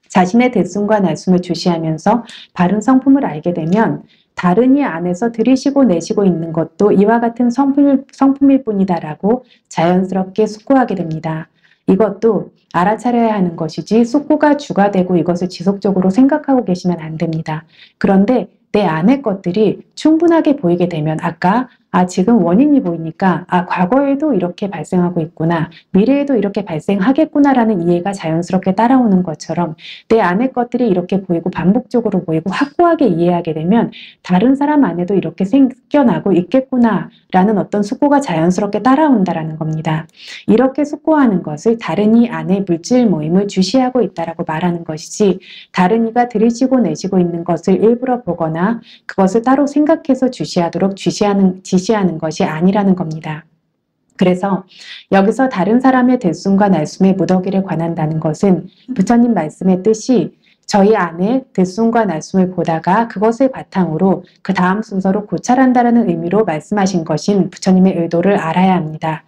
자신의 들숨과 날숨을 주시하면서 바른 성품을 알게 되면 다른 이 안에서 들이쉬고 내쉬고 있는 것도 이와 같은 성품일 뿐이다라고 자연스럽게 숙고하게 됩니다. 이것도 알아차려야 하는 것이지 숙고가 주가 되고 이것을 지속적으로 생각하고 계시면 안 됩니다. 그런데 내 안의 것들이 충분하게 보이게 되면 아까 지금 원인이 보이니까 과거에도 이렇게 발생하고 있구나, 미래에도 이렇게 발생하겠구나라는 이해가 자연스럽게 따라오는 것처럼 내 안의 것들이 이렇게 보이고 반복적으로 보이고 확고하게 이해하게 되면 다른 사람 안에도 이렇게 생겨나고 있겠구나라는 어떤 숙고가 자연스럽게 따라온다라는 겁니다. 이렇게 숙고하는 것을 다른 이 안에 물질 모임을 주시하고 있다라고 말하는 것이지 다른 이가 들이쉬고 내쉬고 있는 것을 일부러 보거나 그것을 따로 생각해서 지시하는 것이 아니라는 겁니다. 그래서 여기서 다른 사람의 들숨과 날숨의 무더기를 관한다는 것은 부처님 말씀의 뜻이 저희 안에 들숨과 날숨을 보다가 그것을 바탕으로 그 다음 순서로 고찰한다는 의미로 말씀하신 것인 부처님의 의도를 알아야 합니다.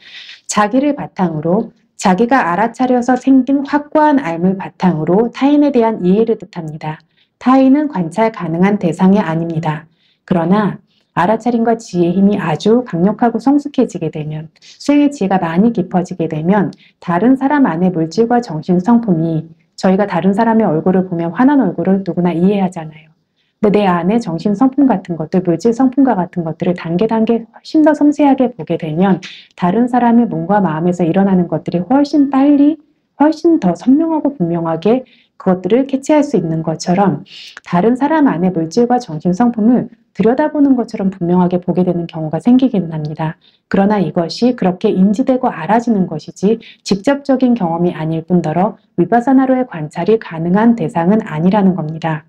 자기를 바탕으로 자기가 알아차려서 생긴 확고한 알을 바탕으로 타인에 대한 이해를 뜻합니다. 타인은 관찰 가능한 대상이 아닙니다. 그러나 알아차림과 지혜의 힘이 아주 강력하고 성숙해지게 되면 수행의 지혜가 많이 깊어지게 되면 다른 사람 안의 물질과 정신 성품이 저희가 다른 사람의 얼굴을 보면 환한 얼굴을 누구나 이해하잖아요. 근데 내 안에 정신 성품 같은 것들, 물질 성품과 같은 것들을 단계 훨씬 더 섬세하게 보게 되면 다른 사람의 몸과 마음에서 일어나는 것들이 훨씬 빨리, 훨씬 더 선명하고 분명하게 그것들을 캐치할 수 있는 것처럼 다른 사람 안의 물질과 정신 성품을 들여다보는 것처럼 분명하게 보게 되는 경우가 생기기는 합니다. 그러나 이것이 그렇게 인지되고 알아지는 것이지 직접적인 경험이 아닐 뿐더러 위파사나로의 관찰이 가능한 대상은 아니라는 겁니다.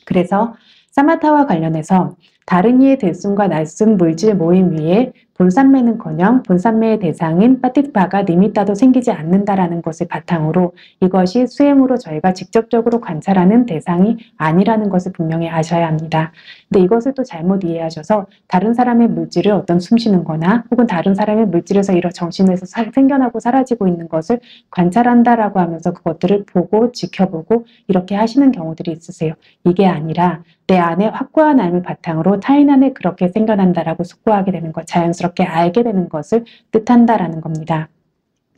그래서 사마타와 관련해서 다른 이의 들숨과 날숨 물질 모임 위에 본산매는커녕 본산매의 대상인 빠티파가 니미따도 생기지 않는다라는 것을 바탕으로 이것이 수행으로 저희가 직접적으로 관찰하는 대상이 아니라는 것을 분명히 아셔야 합니다. 근데 이것을 또 잘못 이해하셔서 다른 사람의 물질을 어떤 숨쉬는 거나 혹은 다른 사람의 물질에서 이런 정신에서 생겨나고 사라지고 있는 것을 관찰한다라고 하면서 그것들을 보고 지켜보고 이렇게 하시는 경우들이 있으세요. 이게 아니라 내 안에 확고한 알을 바탕으로 경우 타인 안에 그렇게 생겨난다라고 숙고하게 되는 것, 자연스럽게 알게 되는 것을 뜻한다라는 겁니다.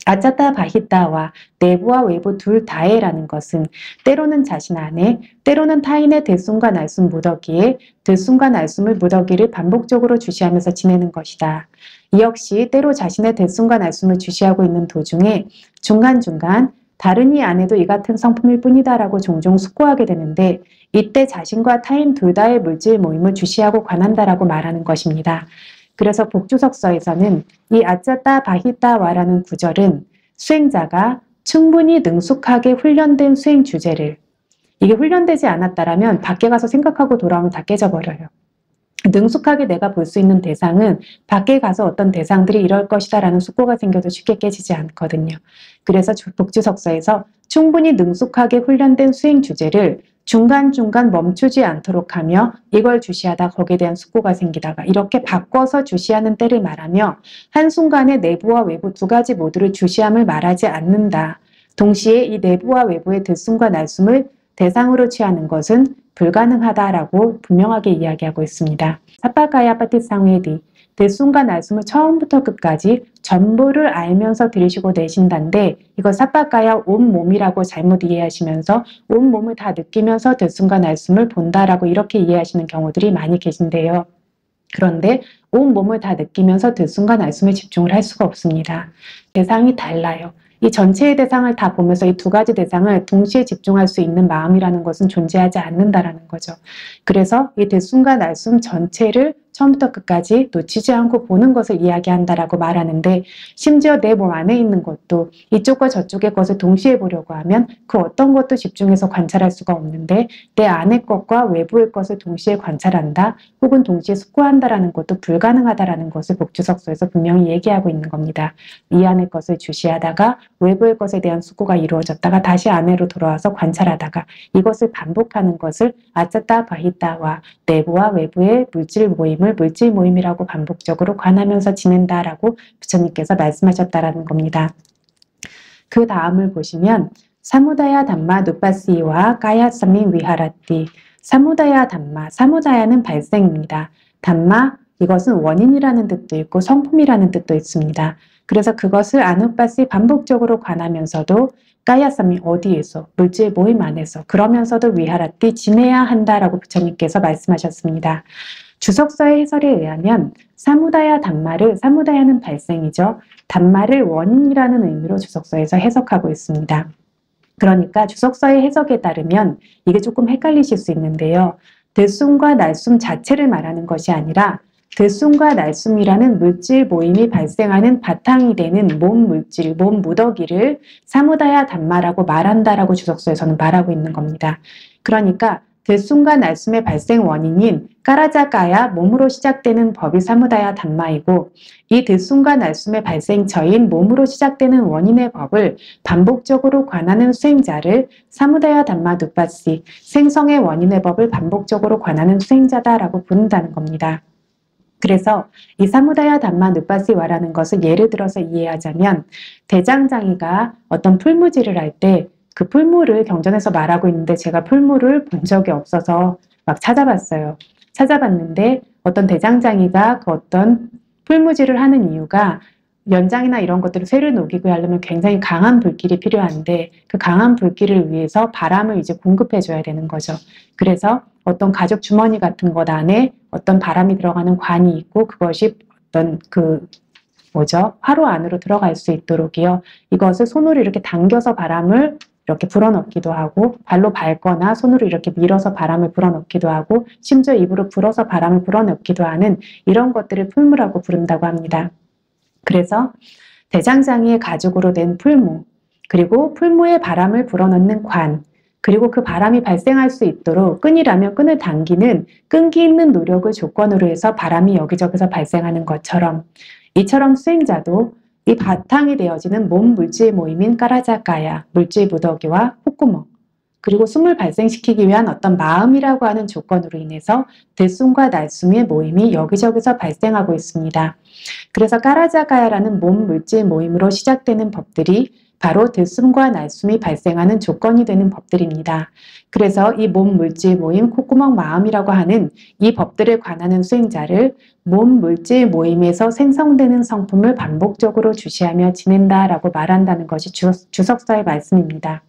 아짜따 바히따와 내부와 외부 둘 다에라는 것은 때로는 자신 안에, 때로는 타인의 들숨과 날숨 무더기에 들숨과 날숨을 무더기를 반복적으로 주시하면서 지내는 것이다. 이 역시 때로 자신의 들숨과 날숨을 주시하고 있는 도중에 중간중간 다른 이 안에도 이 같은 성품일 뿐이다라고 종종 숙고하게 되는데, 이때 자신과 타인 둘 다의 물질 모임을 주시하고 관한다라고 말하는 것입니다. 그래서 복주석서에서는 이 아짜따 바히따와라는 구절은 수행자가 충분히 능숙하게 훈련된 수행 주제를, 이게 훈련되지 않았다라면 밖에 가서 생각하고 돌아오면 다 깨져버려요. 능숙하게 내가 볼 수 있는 대상은 밖에 가서 어떤 대상들이 이럴 것이다 라는 숙고가 생겨도 쉽게 깨지지 않거든요. 그래서 복주석서에서 충분히 능숙하게 훈련된 수행 주제를 중간중간 멈추지 않도록 하며 이걸 주시하다 거기에 대한 숙고가 생기다가 이렇게 바꿔서 주시하는 때를 말하며 한순간에 내부와 외부 두 가지 모두를 주시함을 말하지 않는다. 동시에 이 내부와 외부의 들숨과 날숨을 대상으로 취하는 것은 불가능하다라고 분명하게 이야기하고 있습니다. 사파가야 파티상회디, 들숨과 날숨을 처음부터 끝까지 전부를 알면서 들이쉬고 내쉰다인데, 이거 사파가야 온몸이라고 잘못 이해하시면서 온몸을 다 느끼면서 들숨과 날숨을 본다라고 이렇게 이해하시는 경우들이 많이 계신데요. 그런데 온몸을 다 느끼면서 들숨과 날숨에 집중을 할 수가 없습니다. 대상이 달라요. 이 전체의 대상을 다 보면서 이 두 가지 대상을 동시에 집중할 수 있는 마음이라는 것은 존재하지 않는다라는 거죠. 그래서 이 들숨과 날숨 전체를 처음부터 끝까지 놓치지 않고 보는 것을 이야기한다라고 말하는데, 심지어 내 몸 안에 있는 것도 이쪽과 저쪽의 것을 동시에 보려고 하면 그 어떤 것도 집중해서 관찰할 수가 없는데, 내 안의 것과 외부의 것을 동시에 관찰한다 혹은 동시에 숙고한다라는 것도 불가능하다라는 것을 복주석서에서 분명히 얘기하고 있는 겁니다. 이 안의 것을 주시하다가 외부의 것에 대한 숙고가 이루어졌다가 다시 안으로 돌아와서 관찰하다가 이것을 반복하는 것을 아짜따 바히따와 내부와 외부의 물질 모임이라고 반복적으로 관하면서 지낸다라고 부처님께서 말씀하셨다라는 겁니다. 그 다음을 보시면 사무다야 담마 누빠시와 까야사미 위하라띠. 사무다야 담마, 사무다야는 발생입니다. 담마, 이것은 원인이라는 뜻도 있고 성품이라는 뜻도 있습니다. 그래서 그것을 아누빠시 반복적으로 관하면서도 까야사미 어디에서, 물질 모임 안에서, 그러면서도 위하라띠 지내야 한다라고 부처님께서 말씀하셨습니다. 주석서의 해설에 의하면 사무다야 담마를, 사무다야는 발생이죠. 담마를 원인이라는 의미로 주석서에서 해석하고 있습니다. 그러니까 주석서의 해석에 따르면 이게 조금 헷갈리실 수 있는데요. 들숨과 날숨 자체를 말하는 것이 아니라 들숨과 날숨이라는 물질 모임이 발생하는 바탕이 되는 몸 물질, 몸 무더기를 사무다야 담마라고 말한다라고 주석서에서는 말하고 있는 겁니다. 그러니까 들숨과 날숨의 발생 원인인 까라자가야 몸으로 시작되는 법이 사무다야 담마이고, 이 들숨과 날숨의 발생처인 몸으로 시작되는 원인의 법을 반복적으로 관하는 수행자를 사무다야 담마 누빠시, 생성의 원인의 법을 반복적으로 관하는 수행자다라고 부른다는 겁니다. 그래서 이 사무다야 담마 누빠시와라는 것을 예를 들어서 이해하자면, 대장장이가 어떤 풀무질을 할 때 그 풀무를 경전에서 말하고 있는데 제가 풀무를 본 적이 없어서 막 찾아봤어요. 찾아봤는데 어떤 대장장이가 그 어떤 풀무질을 하는 이유가 연장이나 이런 것들을 쇠를 녹이고 하려면 굉장히 강한 불길이 필요한데 그 강한 불길을 위해서 바람을 이제 공급해 줘야 되는 거죠. 그래서 어떤 가죽 주머니 같은 것 안에 어떤 바람이 들어가는 관이 있고 그것이 어떤 화로 안으로 들어갈 수 있도록이요. 이것을 손으로 이렇게 당겨서 바람을 이렇게 불어넣기도 하고, 발로 밟거나 손으로 이렇게 밀어서 바람을 불어넣기도 하고, 심지어 입으로 불어서 바람을 불어넣기도 하는 이런 것들을 풀무라고 부른다고 합니다. 그래서 대장장이의 가죽으로 된 풀무, 그리고 풀무에 바람을 불어넣는 관, 그리고 그 바람이 발생할 수 있도록 끈이라면 끈을 당기는 끈기 있는 노력을 조건으로 해서 바람이 여기저기서 발생하는 것처럼, 이처럼 수행자도 이 바탕이 되어지는 몸 물질 모임인 까라자가야, 물질 무더기와 콧구멍, 그리고 숨을 발생시키기 위한 어떤 마음이라고 하는 조건으로 인해서 들숨과 날숨의 모임이 여기저기서 발생하고 있습니다. 그래서 까라자가야라는 몸 물질 모임으로 시작되는 법들이 바로 들숨과 날숨이 발생하는 조건이 되는 법들입니다. 그래서 이 몸 물질 모임 콧구멍 마음이라고 하는 이 법들에 관하는 수행자를 몸 물질 모임에서 생성되는 성품을 반복적으로 주시하며 지낸다라고 말한다는 것이 주석서의 말씀입니다.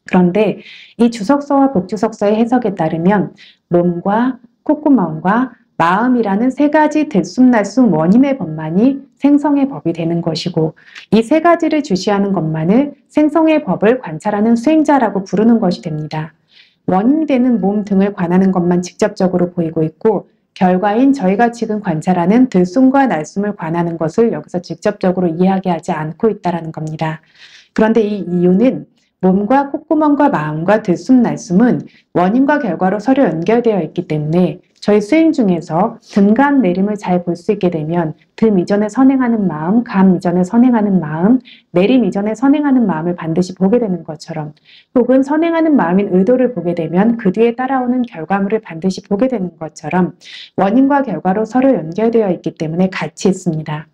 그런데 이 주석서와 복주석서의 해석에 따르면 몸과 콧구멍과 마음이라는 세 가지 들숨날숨 원인의 법만이 생성의 법이 되는 것이고, 이 세 가지를 주시하는 것만을 생성의 법을 관찰하는 수행자라고 부르는 것이 됩니다. 원인이 되는 몸 등을 관하는 것만 직접적으로 보이고 있고, 결과인 저희가 지금 관찰하는 들숨과 날숨을 관하는 것을 여기서 직접적으로 이야기하지 않고 있다는 겁니다. 그런데 이 이유는 몸과 콧구멍과 마음과 들숨, 날숨은 원인과 결과로 서로 연결되어 있기 때문에 저희 수행 중에서 든감 내림을 잘 볼 수 있게 되면 든 이전에 선행하는 마음, 감 이전에 선행하는 마음, 내림 이전에 선행하는 마음을 반드시 보게 되는 것처럼, 혹은 선행하는 마음인 의도를 보게 되면 그 뒤에 따라오는 결과물을 반드시 보게 되는 것처럼 원인과 결과로 서로 연결되어 있기 때문에 같이 있습니다.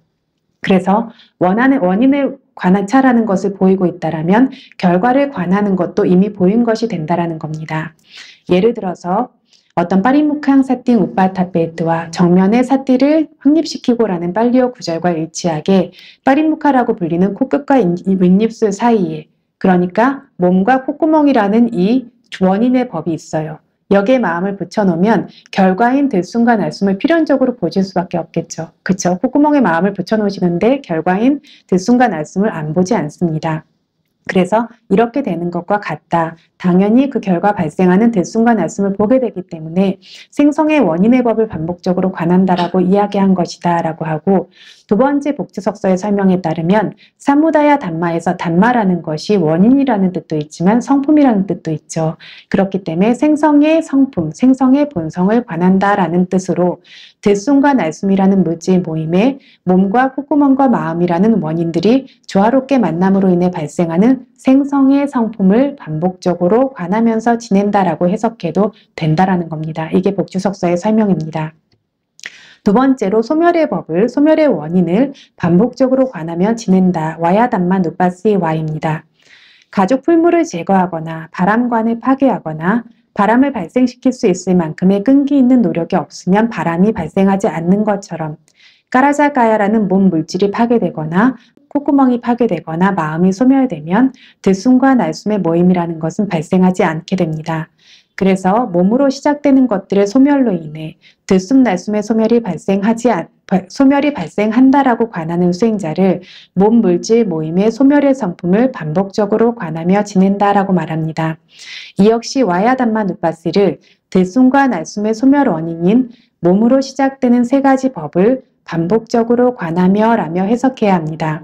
그래서 원인을 관찰하는 것을 보이고 있다라면 결과를 관하는 것도 이미 보인 것이 된다라는 겁니다. 예를 들어서 어떤 파리무캉 사띵 우빠타페트와 정면의 사띠를 확립시키고라는 빨리어 구절과 일치하게 파리무카라고 불리는 코끝과 윗입술 사이에, 그러니까 몸과 콧구멍이라는 이 원인의 법이 있어요. 여기에 마음을 붙여놓으면 결과인 들숨과 날숨을 필연적으로 보실 수밖에 없겠죠. 그쵸? 콧구멍에 마음을 붙여놓으시는데 결과인 들숨과 날숨을 안 보지 않습니다. 그래서 이렇게 되는 것과 같다. 당연히 그 결과 발생하는 들숨과 날숨을 보게 되기 때문에 생성의 원인의 법을 반복적으로 관한다라고 이야기한 것이다 라고 하고, 두 번째 복주석서의 설명에 따르면 사무다야 담마에서 담마라는 것이 원인이라는 뜻도 있지만 성품이라는 뜻도 있죠. 그렇기 때문에 생성의 성품, 생성의 본성을 관한다라는 뜻으로 들숨과 날숨이라는 물질 모임에 몸과 콧구멍과 마음이라는 원인들이 조화롭게 만남으로 인해 발생하는 생성의 성품을 반복적으로 관하면서 지낸다라고 해석해도 된다라는 겁니다. 이게 복주석서의 설명입니다. 두 번째로 소멸의 법을, 소멸의 원인을 반복적으로 관하며 지낸다. 와야담마 누빠스의 와입니다. 가죽 풀물을 제거하거나 바람관을 파괴하거나 바람을 발생시킬 수 있을 만큼의 끈기 있는 노력이 없으면 바람이 발생하지 않는 것처럼 까라자가야라는 몸 물질이 파괴되거나 콧구멍이 파괴되거나 마음이 소멸되면 들숨과 날숨의 모임이라는 것은 발생하지 않게 됩니다. 그래서 몸으로 시작되는 것들의 소멸로 인해 들숨, 날숨의 소멸이 발생한다라고 관하는 수행자를 몸 물질 모임의 소멸의 성품을 반복적으로 관하며 지낸다라고 말합니다. 이 역시 와야담마 누빠시를 들숨과 날숨의 소멸 원인인 몸으로 시작되는 세 가지 법을 반복적으로 관하며 라며 해석해야 합니다.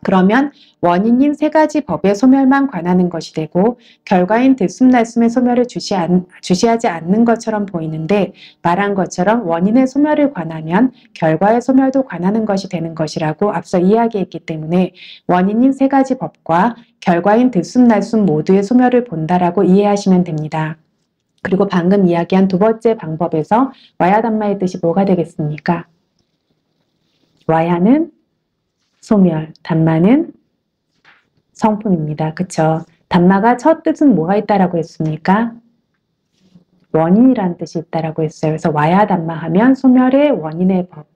그러면 원인인 세 가지 법의 소멸만 관하는 것이 되고 결과인 들숨, 날숨의 소멸을 주시하지 않는 것처럼 보이는데, 말한 것처럼 원인의 소멸을 관하면 결과의 소멸도 관하는 것이 되는 것이라고 앞서 이야기했기 때문에 원인인 세 가지 법과 결과인 들숨, 날숨 모두의 소멸을 본다라고 이해하시면 됩니다. 그리고 방금 이야기한 두 번째 방법에서 와야담마의 뜻이 뭐가 되겠습니까? 와야는 소멸, 담마는 성품입니다. 그쵸? 담마가 첫 뜻은 뭐가 있다라고 했습니까? 원인이라는 뜻이 있다라고 했어요. 그래서 와야 담마 하면 소멸의 원인의 법.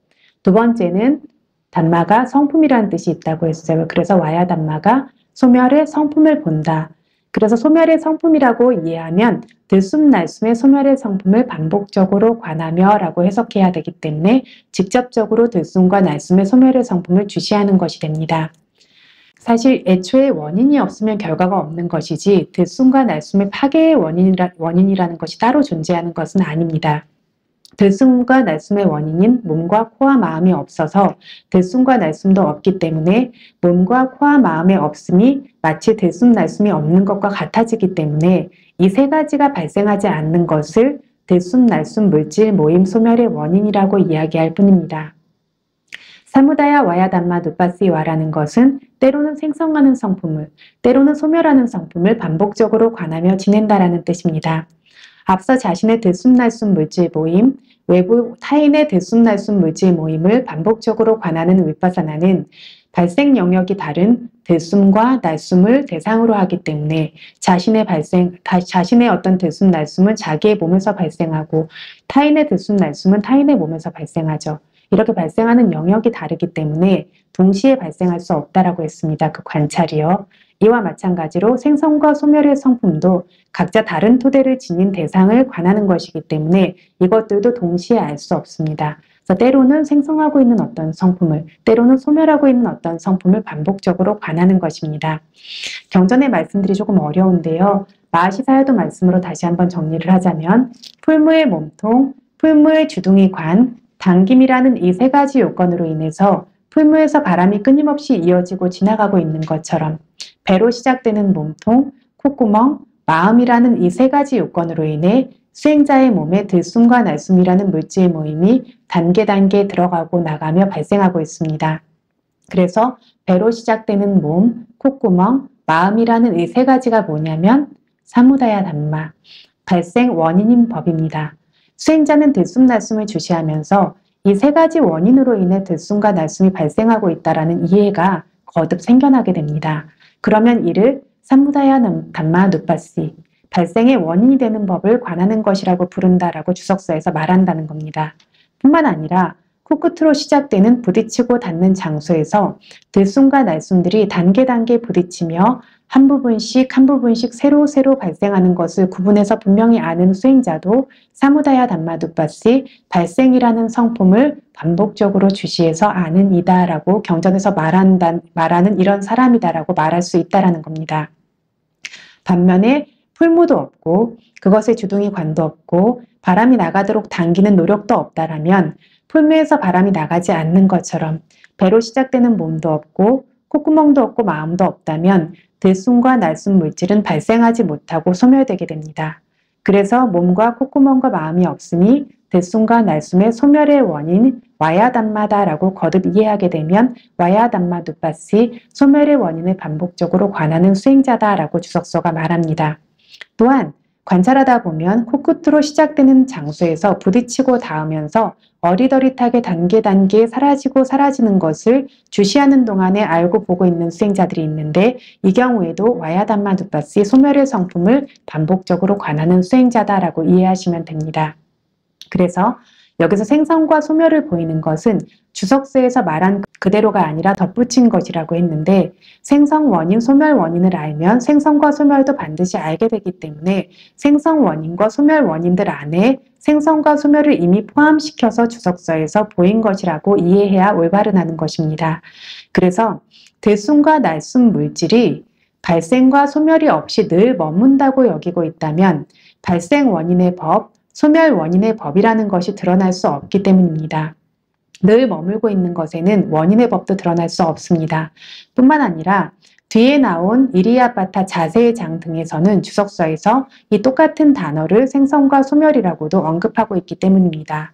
두 번째는 담마가 성품이라는 뜻이 있다고 했어요. 그래서 와야 담마가 소멸의 성품을 본다. 그래서 소멸의 성품이라고 이해하면 들숨, 날숨의 소멸의 성품을 반복적으로 관하며 라고 해석해야 되기 때문에 직접적으로 들숨과 날숨의 소멸의 성품을 주시하는 것이 됩니다. 사실 애초에 원인이 없으면 결과가 없는 것이지 들숨과 날숨의 파괴의 원인이라는 것이 따로 존재하는 것은 아닙니다. 들숨과 날숨의 원인인 몸과 코와 마음이 없어서 들숨과 날숨도 없기 때문에 몸과 코와 마음의 없음이 마치 들숨, 날숨이 없는 것과 같아지기 때문에 이 세 가지가 발생하지 않는 것을 들숨, 날숨, 물질, 모임, 소멸의 원인이라고 이야기할 뿐입니다. 사무다야 와야담마 누빠시와라는 것은 때로는 생성하는 성품을, 때로는 소멸하는 성품을 반복적으로 관하며 지낸다라는 뜻입니다. 앞서 자신의 들숨, 날숨, 물질 모임, 외부 타인의 들숨, 날숨, 물질 모임을 반복적으로 관하는 윗바사나는 발생 영역이 다른 들숨과 날숨을 대상으로 하기 때문에 자신의 어떤 들숨, 날숨은 자기의 몸에서 발생하고 타인의 들숨, 날숨은 타인의 몸에서 발생하죠. 이렇게 발생하는 영역이 다르기 때문에 동시에 발생할 수 없다라고 했습니다. 그 관찰이요. 이와 마찬가지로 생성과 소멸의 성품도 각자 다른 토대를 지닌 대상을 관하는 것이기 때문에 이것들도 동시에 알 수 없습니다. 그래서 때로는 생성하고 있는 어떤 성품을, 때로는 소멸하고 있는 어떤 성품을 반복적으로 관하는 것입니다. 경전의 말씀들이 조금 어려운데요. 마하시사야도 말씀으로 다시 한번 정리를 하자면 풀무의 몸통, 풀무의 주둥이 관, 당김이라는 이 세 가지 요건으로 인해서 풀무에서 바람이 끊임없이 이어지고 지나가고 있는 것처럼 배로 시작되는 몸통, 콧구멍, 마음이라는 이 세 가지 요건으로 인해 수행자의 몸에 들숨과 날숨이라는 물질 모임이 단계 들어가고 나가며 발생하고 있습니다. 그래서 배로 시작되는 몸, 콧구멍, 마음이라는 이 세 가지가 뭐냐면 사무다야 담마, 발생 원인인 법입니다. 수행자는 들숨, 날숨을 주시하면서 이 세 가지 원인으로 인해 들숨과 날숨이 발생하고 있다는 이해가 거듭 생겨나게 됩니다. 그러면 이를 사무다야 담마 누빠시, 발생의 원인이 되는 법을 관하는 것이라고 부른다라고 주석서에서 말한다는 겁니다. 뿐만 아니라 코끝으로 시작되는 부딪히고 닿는 장소에서 들숨과 날숨들이 단계 부딪히며 한 부분씩 새로 발생하는 것을 구분해서 분명히 아는 수행자도 사무다야 담마두빠시 발생이라는 성품을 반복적으로 주시해서 아는 이다라고 경전에서 말하는 이런 사람이다라고 말할 수 있다라는 겁니다. 반면에 풀무도 없고 그것의 주둥이 관도 없고 바람이 나가도록 당기는 노력도 없다라면 풀무에서 바람이 나가지 않는 것처럼 배로 시작되는 몸도 없고 콧구멍도 없고 마음도 없다면 들숨과 날숨 물질은 발생하지 못하고 소멸되게 됩니다. 그래서 몸과 콧구멍과 마음이 없으니 들숨과 날숨의 소멸의 원인 와야담마다라고 거듭 이해하게 되면 와야담마두빠시 소멸의 원인을 반복적으로 관하는 수행자다라고 주석서가 말합니다. 또한 관찰하다 보면 코끝으로 시작되는 장소에서 부딪히고 닿으면서 어릿어릿하게 단계 사라지는 것을 주시하는 동안에 알고 보고 있는 수행자들이 있는데 이 경우에도 와야담마 두빠시 소멸의 성품을 반복적으로 관하는 수행자다라고 이해하시면 됩니다. 그래서 여기서 생성과 소멸을 보이는 것은 주석서에서 말한 그대로가 아니라 덧붙인 것이라고 했는데 생성 원인, 소멸 원인을 알면 생성과 소멸도 반드시 알게 되기 때문에 생성 원인과 소멸 원인들 안에 생성과 소멸을 이미 포함시켜서 주석서에서 보인 것이라고 이해해야 올바르다는 것입니다. 그래서 들숨과 날숨 물질이 발생과 소멸이 없이 늘 머문다고 여기고 있다면 발생 원인의 법, 소멸 원인의 법이라는 것이 드러날 수 없기 때문입니다. 늘 머물고 있는 것에는 원인의 법도 드러날 수 없습니다. 뿐만 아니라 뒤에 나온 이리야바타 자세의 장 등에서는 주석서에서 이 똑같은 단어를 생성과 소멸이라고도 언급하고 있기 때문입니다.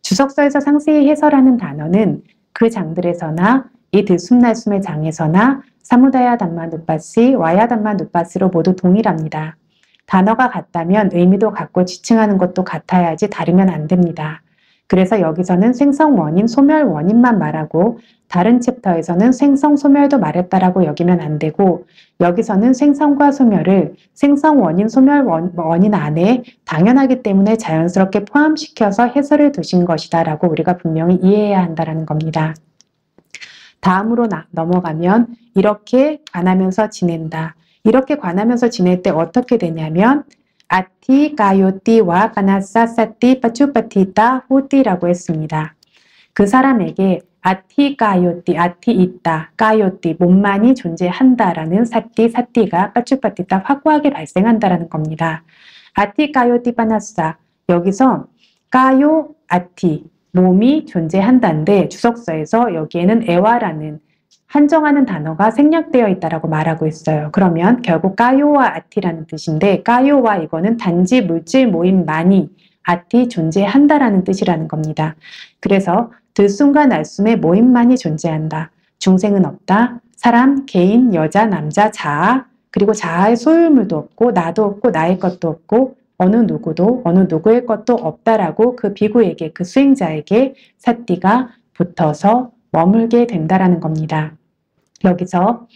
주석서에서 상세히 해설하는 단어는 그 장들에서나 이 들숨날숨의 장에서나 사무다야 담마 누빠시, 와야 담마 누빠시로 모두 동일합니다. 단어가 같다면 의미도 같고 지칭하는 것도 같아야지 다르면 안 됩니다. 그래서 여기서는 생성 원인, 소멸 원인만 말하고 다른 챕터에서는 생성, 소멸도 말했다라고 여기면 안 되고 여기서는 생성과 소멸을 생성 원인, 소멸 원인 안에 당연하기 때문에 자연스럽게 포함시켜서 해설을 두신 것이다 라고 우리가 분명히 이해해야 한다는 겁니다. 다음으로 넘어가면 이렇게 관하면서 지낸다. 이렇게 관하면서 지낼 때 어떻게 되냐면 아티, 가요띠와 바나사사띠, 빠쭈빠티따, 호띠라고 했습니다. 그 사람에게 아티, 가요띠, 아티 있다, 가요띠, 몸만이 존재한다라는 사띠가 빠쭈빠티따 확고하게 발생한다라는 겁니다. 아티, 가요띠, 바나사 여기서 가요, 아티, 몸이 존재한다인데 주석서에서 여기에는 에와라는 한정하는 단어가 생략되어 있다라고 말하고 있어요. 그러면 결국 까요와 아티라는 뜻인데 까요와 이거는 단지 물질 모임만이 아티 존재한다라는 뜻이라는 겁니다. 그래서 들숨과 날숨의 모임만이 존재한다. 중생은 없다. 사람, 개인, 여자, 남자, 자아 그리고 자아의 소유물도 없고 나도 없고 나의 것도 없고 어느 누구도 어느 누구의 것도 없다라고 그 비구에게 그 수행자에게 사띠가 붙어서 머물게 된다라는 겁니다. 여기서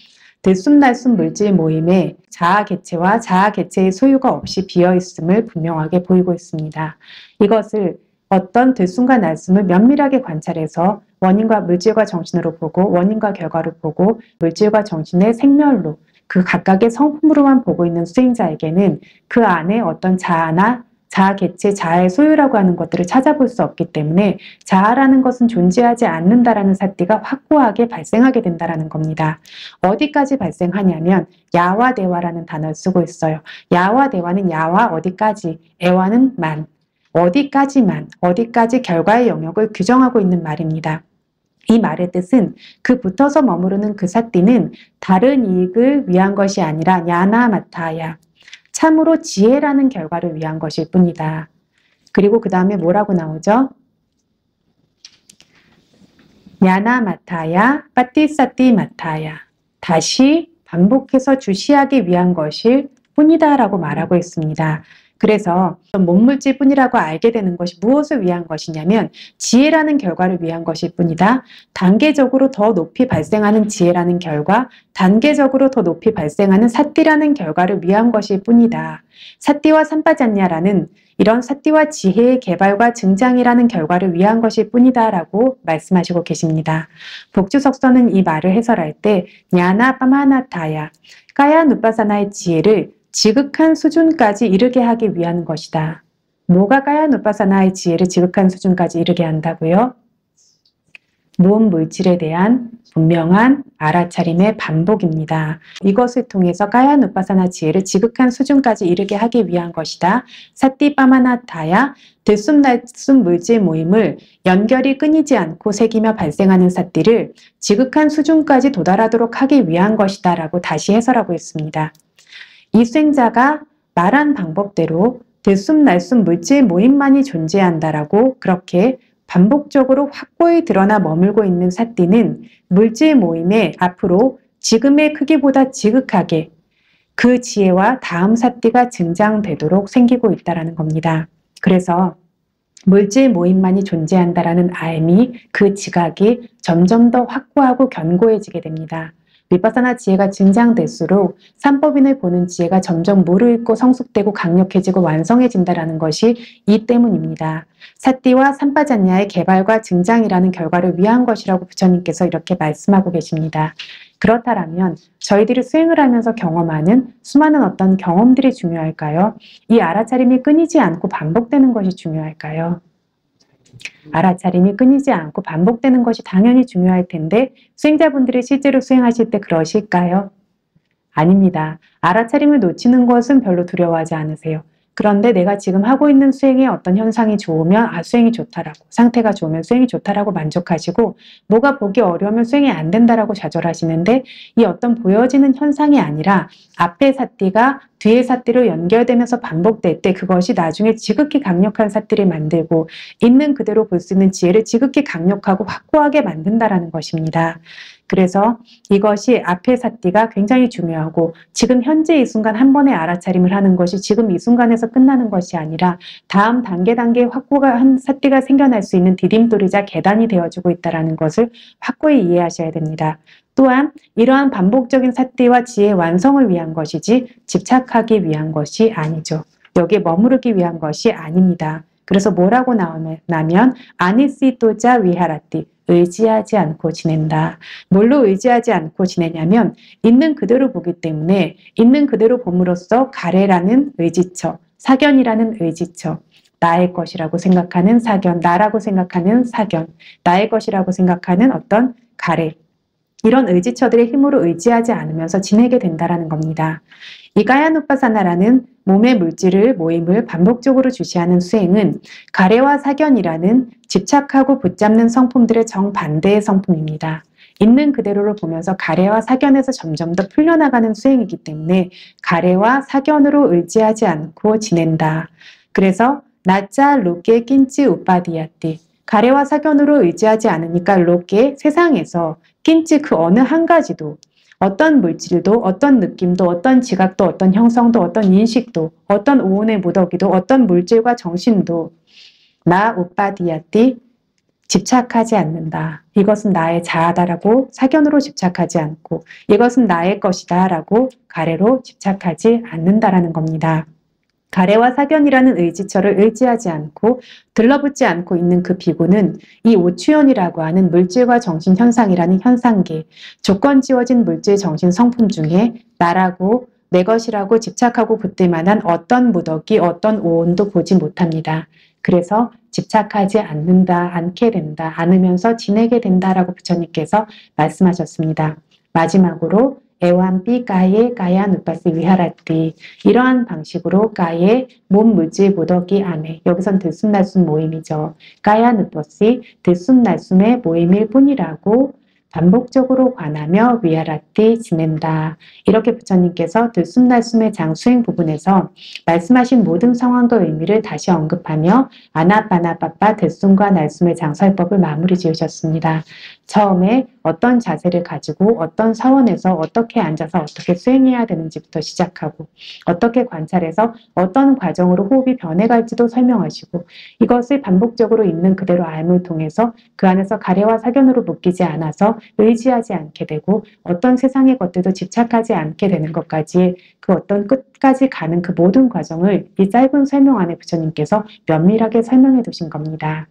들숨날숨 물질 모임에 자아 개체와 자아 개체의 소유가 없이 비어있음을 분명하게 보이고 있습니다. 이것을 어떤 들숨과 날숨을 면밀하게 관찰해서 원인과 물질과 정신으로 보고 원인과 결과로 보고 물질과 정신의 생멸로 그 각각의 성품으로만 보고 있는 수행자에게는 그 안에 어떤 자아나 자아 개체, 자아의 소유라고 하는 것들을 찾아볼 수 없기 때문에 자아라는 것은 존재하지 않는다라는 사띠가 확고하게 발생하게 된다라는 겁니다. 어디까지 발생하냐면 야와 대와라는 단어를 쓰고 있어요. 야와 대와는 야와 어디까지, 애와는 만, 어디까지만, 어디까지 결과의 영역을 규정하고 있는 말입니다. 이 말의 뜻은 그 붙어서 머무르는 그 사띠는 다른 이익을 위한 것이 아니라 야나 마타야, 참으로 지혜라는 결과를 위한 것일 뿐이다. 그리고 그 다음에 뭐라고 나오죠? 야나 마타야, 빠띠사띠 마타야. 다시 반복해서 주시하기 위한 것일 뿐이다 라고 말하고 있습니다. 그래서 몸물질 뿐이라고 알게 되는 것이 무엇을 위한 것이냐면 지혜라는 결과를 위한 것일 뿐이다. 단계적으로 더 높이 발생하는 지혜라는 결과, 단계적으로 더 높이 발생하는 사띠라는 결과를 위한 것일 뿐이다. 사띠와 삼파잔냐라는 이런 사띠와 지혜의 개발과 증장이라는 결과를 위한 것일 뿐이다 라고 말씀하시고 계십니다. 복주석서는 이 말을 해설할 때 냐나 빠마나타야, 까야 누빠사나의 지혜를 지극한 수준까지 이르게 하기 위한 것이다. 뭐가 까야 누빠사나의 지혜를 지극한 수준까지 이르게 한다고요? 몸 물질에 대한 분명한 알아차림의 반복입니다. 이것을 통해서 까야 누빠사나 지혜를 지극한 수준까지 이르게 하기 위한 것이다. 사띠빠마나타야, 들숨날숨 물질 모임을 연결이 끊이지 않고 새기며 발생하는 사띠를 지극한 수준까지 도달하도록 하기 위한 것이다 라고 다시 해설하고 있습니다. 이 수행자가 말한 방법대로 들숨날숨 물질 모임만이 존재한다라고 그렇게 반복적으로 확고히 드러나 머물고 있는 사띠는 물질 모임에 앞으로 지금의 크기보다 지극하게 그 지혜와 다음 사띠가 증장되도록 생기고 있다는 겁니다. 그래서 물질 모임만이 존재한다라는 알미, 그 지각이 점점 더 확고하고 견고해지게 됩니다. 위파사나 지혜가 증장될수록 삼법인을 보는 지혜가 점점 무르익고 성숙되고 강력해지고 완성해진다는 것이 이 때문입니다. 사띠와 삼파잔냐의 개발과 증장이라는 결과를 위한 것이라고 부처님께서 이렇게 말씀하고 계십니다. 그렇다면 저희들이 수행을 하면서 경험하는 수많은 어떤 경험들이 중요할까요? 이 알아차림이 끊이지 않고 반복되는 것이 중요할까요? 알아차림이 끊이지 않고 반복되는 것이 당연히 중요할 텐데 수행자분들이 실제로 수행하실 때 그러실까요? 아닙니다. 알아차림을 놓치는 것은 별로 두려워하지 않으세요. 그런데 내가 지금 하고 있는 수행에 어떤 현상이 좋으면 수행이 좋다라고, 상태가 좋으면 수행이 좋다라고 만족하시고 뭐가 보기 어려우면 수행이 안 된다라고 좌절하시는데 이 어떤 보여지는 현상이 아니라 앞의 사띠가 뒤의 사띠로 연결되면서 반복될 때 그것이 나중에 지극히 강력한 사띠를 만들고 있는 그대로 볼 수 있는 지혜를 지극히 강력하고 확고하게 만든다라는 것입니다. 그래서 이것이 앞의 사띠가 굉장히 중요하고 지금 현재 이 순간 한 번에 알아차림을 하는 것이 지금 이 순간에서 끝나는 것이 아니라 다음 단계의 확고한 사띠가 생겨날 수 있는 디딤돌이자 계단이 되어주고 있다는 것을 확고히 이해하셔야 됩니다. 또한 이러한 반복적인 사띠와 지혜의 완성을 위한 것이지 집착하기 위한 것이 아니죠. 여기에 머무르기 위한 것이 아닙니다. 그래서 뭐라고 나오냐면 아니시토자 위하라띠, 의지하지 않고 지낸다. 뭘로 의지하지 않고 지내냐면 있는 그대로 보기 때문에 있는 그대로 봄으로써 가래라는 의지처, 사견이라는 의지처, 나의 것이라고 생각하는 사견, 나라고 생각하는 사견, 나의 것이라고 생각하는 어떤 가래, 이런 의지처들의 힘으로 의지하지 않으면서 지내게 된다는 겁니다. 이 가야누빠사나라는 몸의 물질을 모임을 반복적으로 주시하는 수행은 가래와 사견이라는 집착하고 붙잡는 성품들의 정반대의 성품입니다. 있는 그대로를 보면서 가래와 사견에서 점점 더 풀려나가는 수행이기 때문에 가래와 사견으로 의지하지 않고 지낸다. 그래서 나짜 로케 낀치 우빠디야띠, 가래와 사견으로 의지하지 않으니까 로케, 세상에서 낀치 그 어느 한 가지도, 어떤 물질도, 어떤 느낌도, 어떤 지각도, 어떤 형성도, 어떤 인식도, 어떤 오온의 무더기도, 어떤 물질과 정신도 나 우빠디야띠, 집착하지 않는다. 이것은 나의 자아다라고 사견으로 집착하지 않고 이것은 나의 것이다 라고 가래로 집착하지 않는다라는 겁니다. 가래와 사견이라는 의지처를 의지하지 않고 들러붙지 않고 있는 그 비구는 이 오추연이라고 하는 물질과 정신 현상이라는 현상계, 조건 지어진 물질 정신 성품 중에 나라고 내 것이라고 집착하고 붙들 만한 어떤 무더기, 어떤 오온도 보지 못합니다. 그래서 집착하지 않게 된다, 않으면서 지내게 된다라고 부처님께서 말씀하셨습니다. 마지막으로 에완비 까예 까야 누빠스 위하라띠, 이러한 방식으로 까예 몸 물질 무더기 안에, 여기선 들숨날숨 모임이죠. 까야 누빠스 들숨날숨의 모임일 뿐이라고 반복적으로 관하며 위하라띠 지낸다. 이렇게 부처님께서 들숨날숨의 장수행 부분에서 말씀하신 모든 상황과 의미를 다시 언급하며 아나빠나빠빠 들숨과 날숨의 장설법을 마무리 지으셨습니다. 처음에 어떤 자세를 가지고 어떤 사원에서 어떻게 앉아서 어떻게 수행해야 되는지부터 시작하고 어떻게 관찰해서 어떤 과정으로 호흡이 변해갈지도 설명하시고 이것을 반복적으로 있는 그대로 알을 통해서 그 안에서 가래와 사견으로 묶이지 않아서 의지하지 않게 되고 어떤 세상의 것들도 집착하지 않게 되는 것까지 그 어떤 끝까지 가는 그 모든 과정을 이 짧은 설명 안에 부처님께서 면밀하게 설명해 두신 겁니다.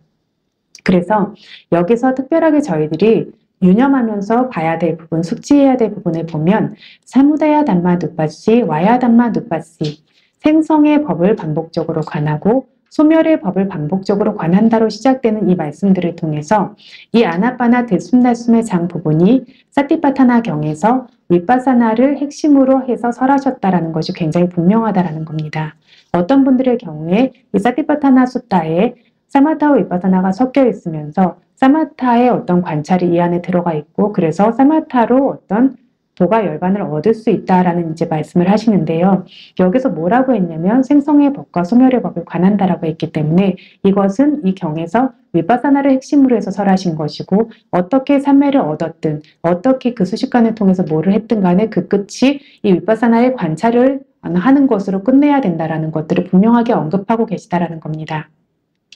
그래서 여기서 특별하게 저희들이 유념하면서 봐야 될 부분, 숙지해야 될 부분을 보면 사무다야 담마 누빠시, 와야 담마 누빠시, 생성의 법을 반복적으로 관하고 소멸의 법을 반복적으로 관한다로 시작되는 이 말씀들을 통해서 이 아나빠나 들숨날숨의 장 부분이 사티파타나 경에서 윗바사나를 핵심으로 해서 설하셨다라는 것이 굉장히 분명하다라는 겁니다. 어떤 분들의 경우에 이 사티파타나 수타에 사마타와 윗바사나가 섞여 있으면서 사마타의 어떤 관찰이 이 안에 들어가 있고 그래서 사마타로 어떤 도가 열반을 얻을 수 있다라는 이제 말씀을 하시는데요. 여기서 뭐라고 했냐면 생성의 법과 소멸의 법을 관한다라고 했기 때문에 이것은 이 경에서 윗바사나를 핵심으로 해서 설하신 것이고 어떻게 삼매를 얻었든 어떻게 그 수식관을 통해서 뭐를 했든 간에 그 끝이 이 윗바사나의 관찰을 하는 것으로 끝내야 된다라는 것들을 분명하게 언급하고 계시다라는 겁니다.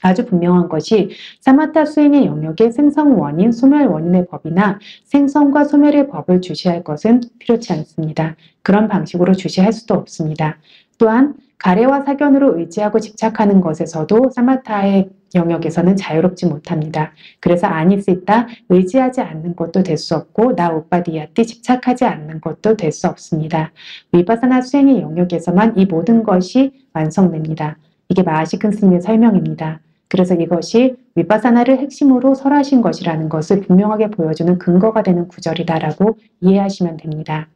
아주 분명한 것이 사마타 수행의 영역에 생성 원인, 소멸 원인의 법이나 생성과 소멸의 법을 주시할 것은 필요치 않습니다. 그런 방식으로 주시할 수도 없습니다. 또한 가래와 사견으로 의지하고 집착하는 것에서도 사마타의 영역에서는 자유롭지 못합니다. 그래서 아니시다, 의지하지 않는 것도 될 수 없고 나 우빠디야띠, 집착하지 않는 것도 될 수 없습니다. 위파사나 수행의 영역에서만 이 모든 것이 완성됩니다. 이게 마하시큰 스님의 설명입니다. 그래서 이것이 윗바사나를 핵심으로 설하신 것이라는 것을 분명하게 보여주는 근거가 되는 구절이다라고 이해하시면 됩니다.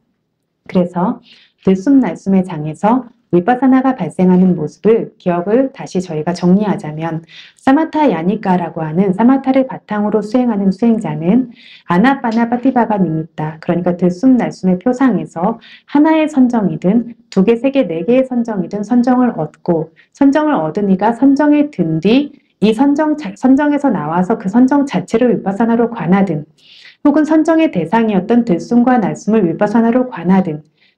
그래서 들숨날숨의 장에서 윗바사나가 발생하는 모습을 기억을 다시 저희가 정리하자면 사마타 야니까라고 하는 사마타를 바탕으로 수행하는 수행자는 아나빠나 파티바가 니미타, 그러니까 들숨날숨의 표상에서 하나의 선정이든 두 개, 세 개, 네 개의 선정이든 선정을 얻고 선정을 얻은 이가 선정에 든 뒤 이 선정에서 나와서 그 선정 자체를 윗바사나로 관하든 혹은 선정의 대상이었던 들숨과 날숨을 윗바사나로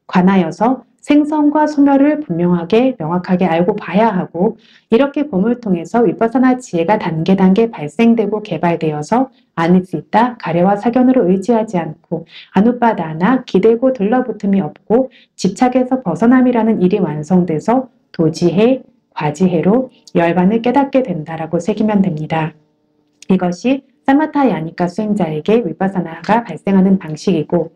관하여서 생성과 소멸을 분명하게 명확하게 알고 봐야 하고 이렇게 봄을 통해서 윗바사나 지혜가 단계 발생되고 개발되어서 아니시다, 가래와 사견으로 의지하지 않고 아누빠다나 기대고 들러붙음이 없고 집착에서 벗어남이라는 일이 완성돼서 도지해, 과지해로 열반을 깨닫게 된다라고 새기면 됩니다. 이것이 사마타 야니까 수행자에게 윗바사나가 발생하는 방식이고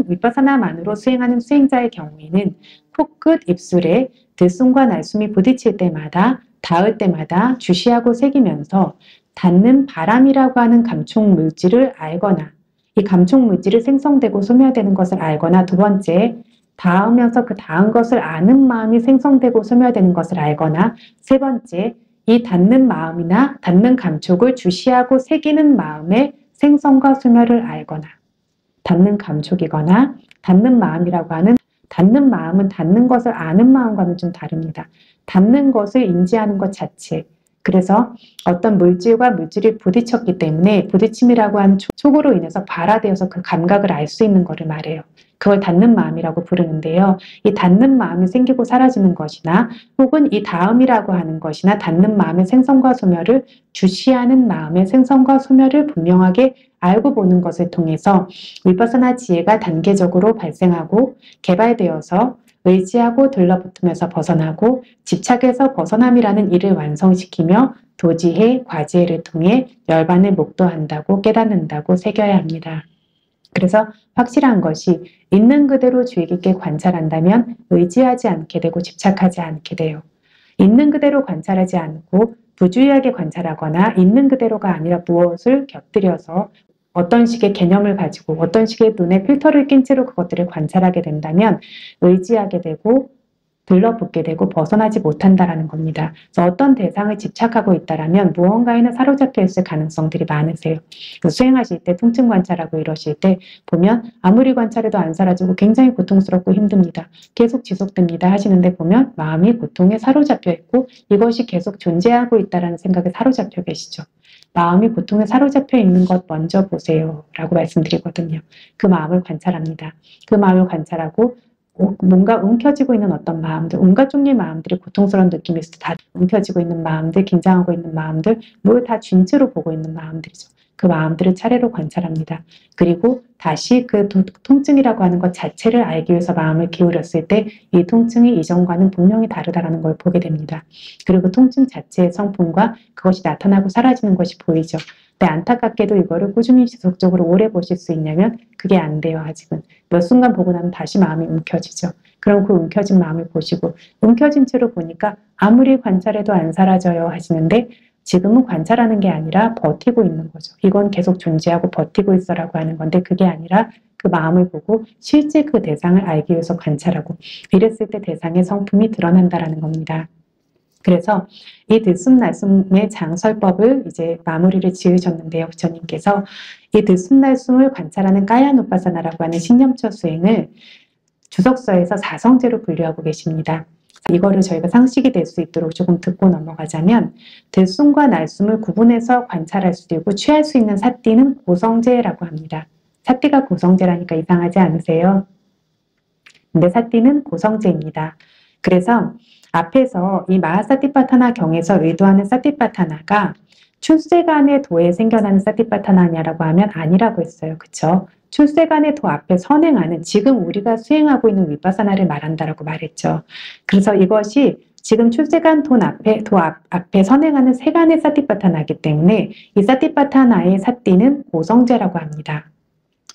윗바사나만으로 수행하는 수행자의 경우에는 코끝, 입술에 들숨과 날숨이 부딪힐 때마다 닿을 때마다 주시하고 새기면서 닿는 바람이라고 하는 감촉 물질을 알거나 이 감촉 물질이 생성되고 소멸되는 것을 알거나 두 번째 닿으면서 그 닿은 것을 아는 마음이 생성되고 소멸되는 것을 알거나 세 번째 이 닿는 마음이나 닿는 감촉을 주시하고 새기는 마음의 생성과 소멸을 알거나 닿는 감촉이거나 닿는 마음이라고 하는 닿는 마음은 닿는 것을 아는 마음과는 좀 다릅니다. 닿는 것을 인지하는 것 자체 그래서 어떤 물질과 물질이 부딪혔기 때문에 부딪힘이라고 하는 촉으로 인해서 발화되어서 그 감각을 알 수 있는 것을 말해요. 그걸 닫는 마음이라고 부르는데요. 이 닫는 마음이 생기고 사라지는 것이나 혹은 이 다음이라고 하는 것이나 닫는 마음의 생성과 소멸을 주시하는 마음의 생성과 소멸을 분명하게 알고 보는 것을 통해서 위퍼사나 지혜가 단계적으로 발생하고 개발되어서 의지하고 들러붙으면서 벗어나고 집착에서 벗어남이라는 일을 완성시키며 도지해, 과지해를 통해 열반을 목도한다고 깨닫는다고 새겨야 합니다. 그래서 확실한 것이 있는 그대로 주의 깊게 관찰한다면 의지하지 않게 되고 집착하지 않게 돼요. 있는 그대로 관찰하지 않고 부주의하게 관찰하거나 있는 그대로가 아니라 무엇을 곁들여서 어떤 식의 개념을 가지고 어떤 식의 눈에 필터를 낀 채로 그것들을 관찰하게 된다면 의지하게 되고 들러붙게 되고 벗어나지 못한다라는 겁니다. 그래서 어떤 대상을 집착하고 있다라면 무언가에는 사로잡혀 있을 가능성들이 많으세요. 수행하실 때 통증 관찰하고 이러실 때 보면 아무리 관찰해도 안 사라지고 굉장히 고통스럽고 힘듭니다. 계속 지속됩니다 하시는데 보면 마음이 고통에 사로잡혀 있고 이것이 계속 존재하고 있다는 생각에 사로잡혀 계시죠. 마음이 고통에 사로잡혀 있는 것 먼저 보세요 라고 말씀드리거든요. 그 마음을 관찰합니다. 그 마음을 관찰하고 뭔가 움켜쥐고 있는 어떤 마음들, 온갖 종류의 마음들이 고통스러운 느낌이 있을 때 다 움켜쥐고 있는 마음들, 긴장하고 있는 마음들, 뭘 다 쥔채로 보고 있는 마음들이죠. 그 마음들을 차례로 관찰합니다. 그리고 다시 그 통증이라고 하는 것 자체를 알기 위해서 마음을 기울였을 때 이 통증이 이전과는 분명히 다르다는 걸 보게 됩니다. 그리고 통증 자체의 성품과 그것이 나타나고 사라지는 것이 보이죠. 근데 안타깝게도 이거를 꾸준히 지속적으로 오래 보실 수 있냐면 그게 안 돼요. 아직은. 몇 순간 보고 나면 다시 마음이 움켜쥐죠. 그럼 그 움켜진 마음을 보시고 움켜진 채로 보니까 아무리 관찰해도 안 사라져요 하시는데 지금은 관찰하는 게 아니라 버티고 있는 거죠. 이건 계속 존재하고 버티고 있어라고 하는 건데 그게 아니라 그 마음을 보고 실제 그 대상을 알기 위해서 관찰하고 이랬을 때 대상의 성품이 드러난다라는 겁니다. 그래서 이 들숨날숨의 장설법을 이제 마무리를 지으셨는데요. 부처님께서 이 들숨날숨을 관찰하는 까야누파사나라고 하는 신념처 수행을 주석서에서 사성제로 분류하고 계십니다. 이거를 저희가 상식이 될 수 있도록 조금 듣고 넘어가자면 들숨과 날숨을 구분해서 관찰할 수도 있고 취할 수 있는 사띠는 고성제라고 합니다. 사띠가 고성제라니까 이상하지 않으세요? 근데 사띠는 고성제입니다. 그래서 앞에서 이 마하사티파타나 경에서 의도하는 사티파타나가 출세간의 도에 생겨나는 사티파타나냐라고 하면 아니라고 했어요. 그쵸? 출세간의 도 앞에 선행하는 지금 우리가 수행하고 있는 위파사나를 말한다라고 말했죠. 그래서 이것이 지금 출세간 도 앞에 선행하는 세간의 사티파타나이기 때문에 이 사티파타나의 사띠는 고성제라고 합니다.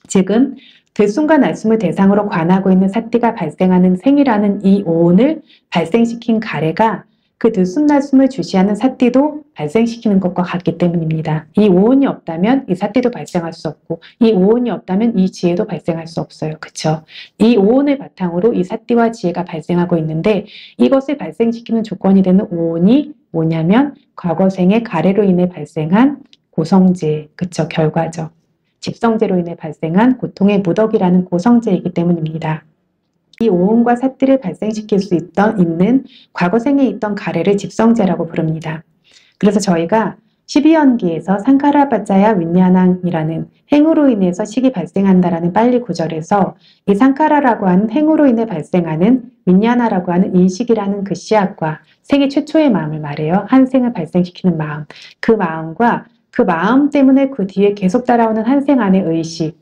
지금 들숨과 날숨을 대상으로 관하고 있는 사띠가 발생하는 생이라는 이 오온을 발생시킨 가래가 그 들숨 날숨을 주시하는 사띠도 발생시키는 것과 같기 때문입니다. 이 오온이 없다면 이 사띠도 발생할 수 없고 이 오온이 없다면 이 지혜도 발생할 수 없어요. 그쵸? 이 오온을 바탕으로 이 사띠와 지혜가 발생하고 있는데 이것을 발생시키는 조건이 되는 오온이 뭐냐면 과거생의 가래로 인해 발생한 고성제, 그쵸? 결과죠. 집성제로 인해 발생한 고통의 무덕이라는 고성제이기 때문입니다. 이 오온과 사띠를 발생시킬 수 있는 과거생에 있던 가래를 집성제라고 부릅니다. 그래서 저희가 12연기에서 상카라바짜야 윈냐낭이라는 행으로 인해서 식이 발생한다라는 빨리 구절에서 이 상카라라고 하는 행으로 인해 발생하는 윈냐나라고 하는 인식이라는 그 씨앗과 생애 최초의 마음을 말해요. 한 생을 발생시키는 마음. 그 마음과 그 마음 때문에 그 뒤에 계속 따라오는 한 생 안의 의식,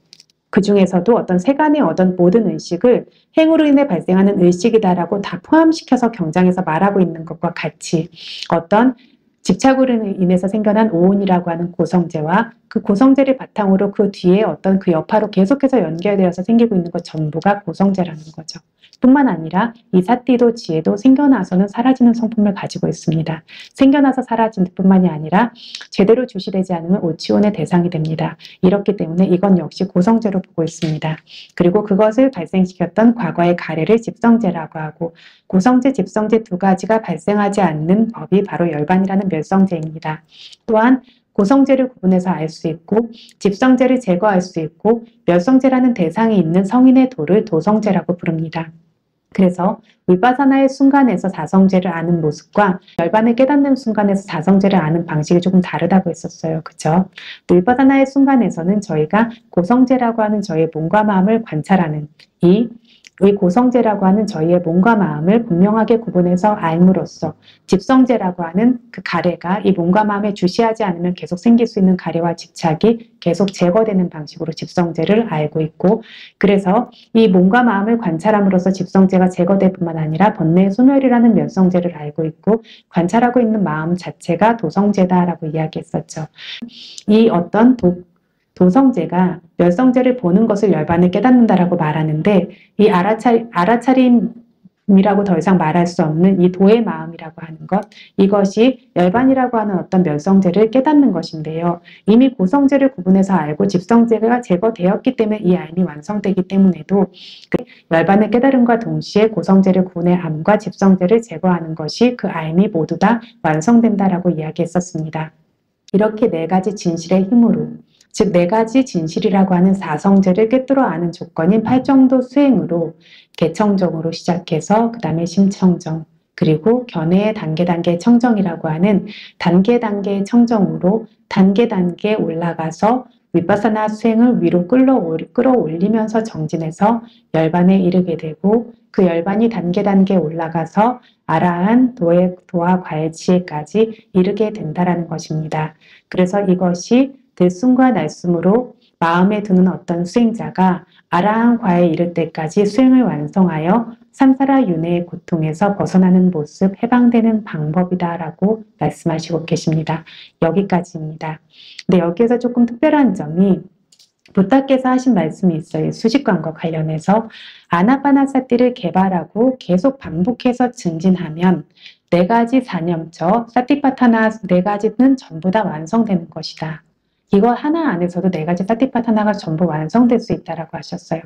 그 중에서도 어떤 세간의 어떤 모든 의식을 행으로 인해 발생하는 의식이다라고 다 포함시켜서 경장에서 말하고 있는 것과 같이 어떤 집착으로 인해서 생겨난 오온이라고 하는 고성제와 그 고성제를 바탕으로 그 뒤에 어떤 그 여파로 계속해서 연결되어서 생기고 있는 것 전부가 고성제라는 거죠. 뿐만 아니라 이 사띠도 지혜도 생겨나서는 사라지는 성품을 가지고 있습니다. 생겨나서 사라진 뿐만이 아니라 제대로 주시되지 않으면 오치온의 대상이 됩니다. 이렇기 때문에 이건 역시 고성제로 보고 있습니다. 그리고 그것을 발생시켰던 과거의 가래를 집성제라고 하고 고성제, 집성제 두 가지가 발생하지 않는 법이 바로 열반이라는 멸성제입니다. 또한 고성제를 구분해서 알 수 있고 집성제를 제거할 수 있고 멸성제라는 대상이 있는 성인의 도를 도성제라고 부릅니다. 그래서 윗바사나의 순간에서 사성제를 아는 모습과 열반을 깨닫는 순간에서 사성제를 아는 방식이 조금 다르다고 했었어요. 그쵸? 윗바사나의 순간에서는 저희가 고성제라고 하는 저희의 몸과 마음을 관찰하는 이 고성제라고 하는 저희의 몸과 마음을 분명하게 구분해서 알므로써 집성제라고 하는 그 가래가 이 몸과 마음에 주시하지 않으면 계속 생길 수 있는 가래와 집착이 계속 제거되는 방식으로 집성제를 알고 있고, 그래서 이 몸과 마음을 관찰함으로써 집성제가 제거될 뿐만 아니라 번뇌의 소멸이라는 면성제를 알고 있고, 관찰하고 있는 마음 자체가 도성제다라고 이야기했었죠. 이 어떤 도성제가 멸성제를 보는 것을 열반을 깨닫는다라고 말하는데, 이 알아차림이라고 더 이상 말할 수 없는 이 도의 마음이라고 하는 것, 이것이 열반이라고 하는 어떤 멸성제를 깨닫는 것인데요. 이미 고성제를 구분해서 알고 집성제가 제거되었기 때문에 이 알미 완성되기 때문에도 열반을 깨달음과 동시에 고성제를 구분해 암과 집성제를 제거하는 것이 그 알미 모두 다 완성된다라고 이야기했었습니다. 이렇게 네 가지 진실의 힘으로, 즉 네 가지 진실이라고 하는 사성제를 꿰뚫어 아는 조건인 팔정도 수행으로 개청정으로 시작해서 그 다음에 심청정, 그리고 견해의 단계 청정이라고 하는 단계의 청정으로 단계 올라가서 윗바사나 수행을 위로 끌어올리면서 정진해서 열반에 이르게 되고, 그 열반이 단계 올라가서 아라한 도와 과일치에까지 이르게 된다라는 것입니다. 그래서 이것이 들숨과 날숨으로 마음에 두는 어떤 수행자가 아라한 과에 이를 때까지 수행을 완성하여 삼사라 윤회의 고통에서 벗어나는 모습, 해방되는 방법이다라고 말씀하시고 계십니다. 여기까지입니다. 근데 여기에서 조금 특별한 점이 부타께서 하신 말씀이 있어요. 수직관과 관련해서 아나파나사티를 개발하고 계속 반복해서 증진하면 네 가지 사념처, 사티파타나 네 가지는 전부 다 완성되는 것이다. 이거 하나 안에서도 네 가지 사티파타나가 전부 완성될 수 있다라고 하셨어요.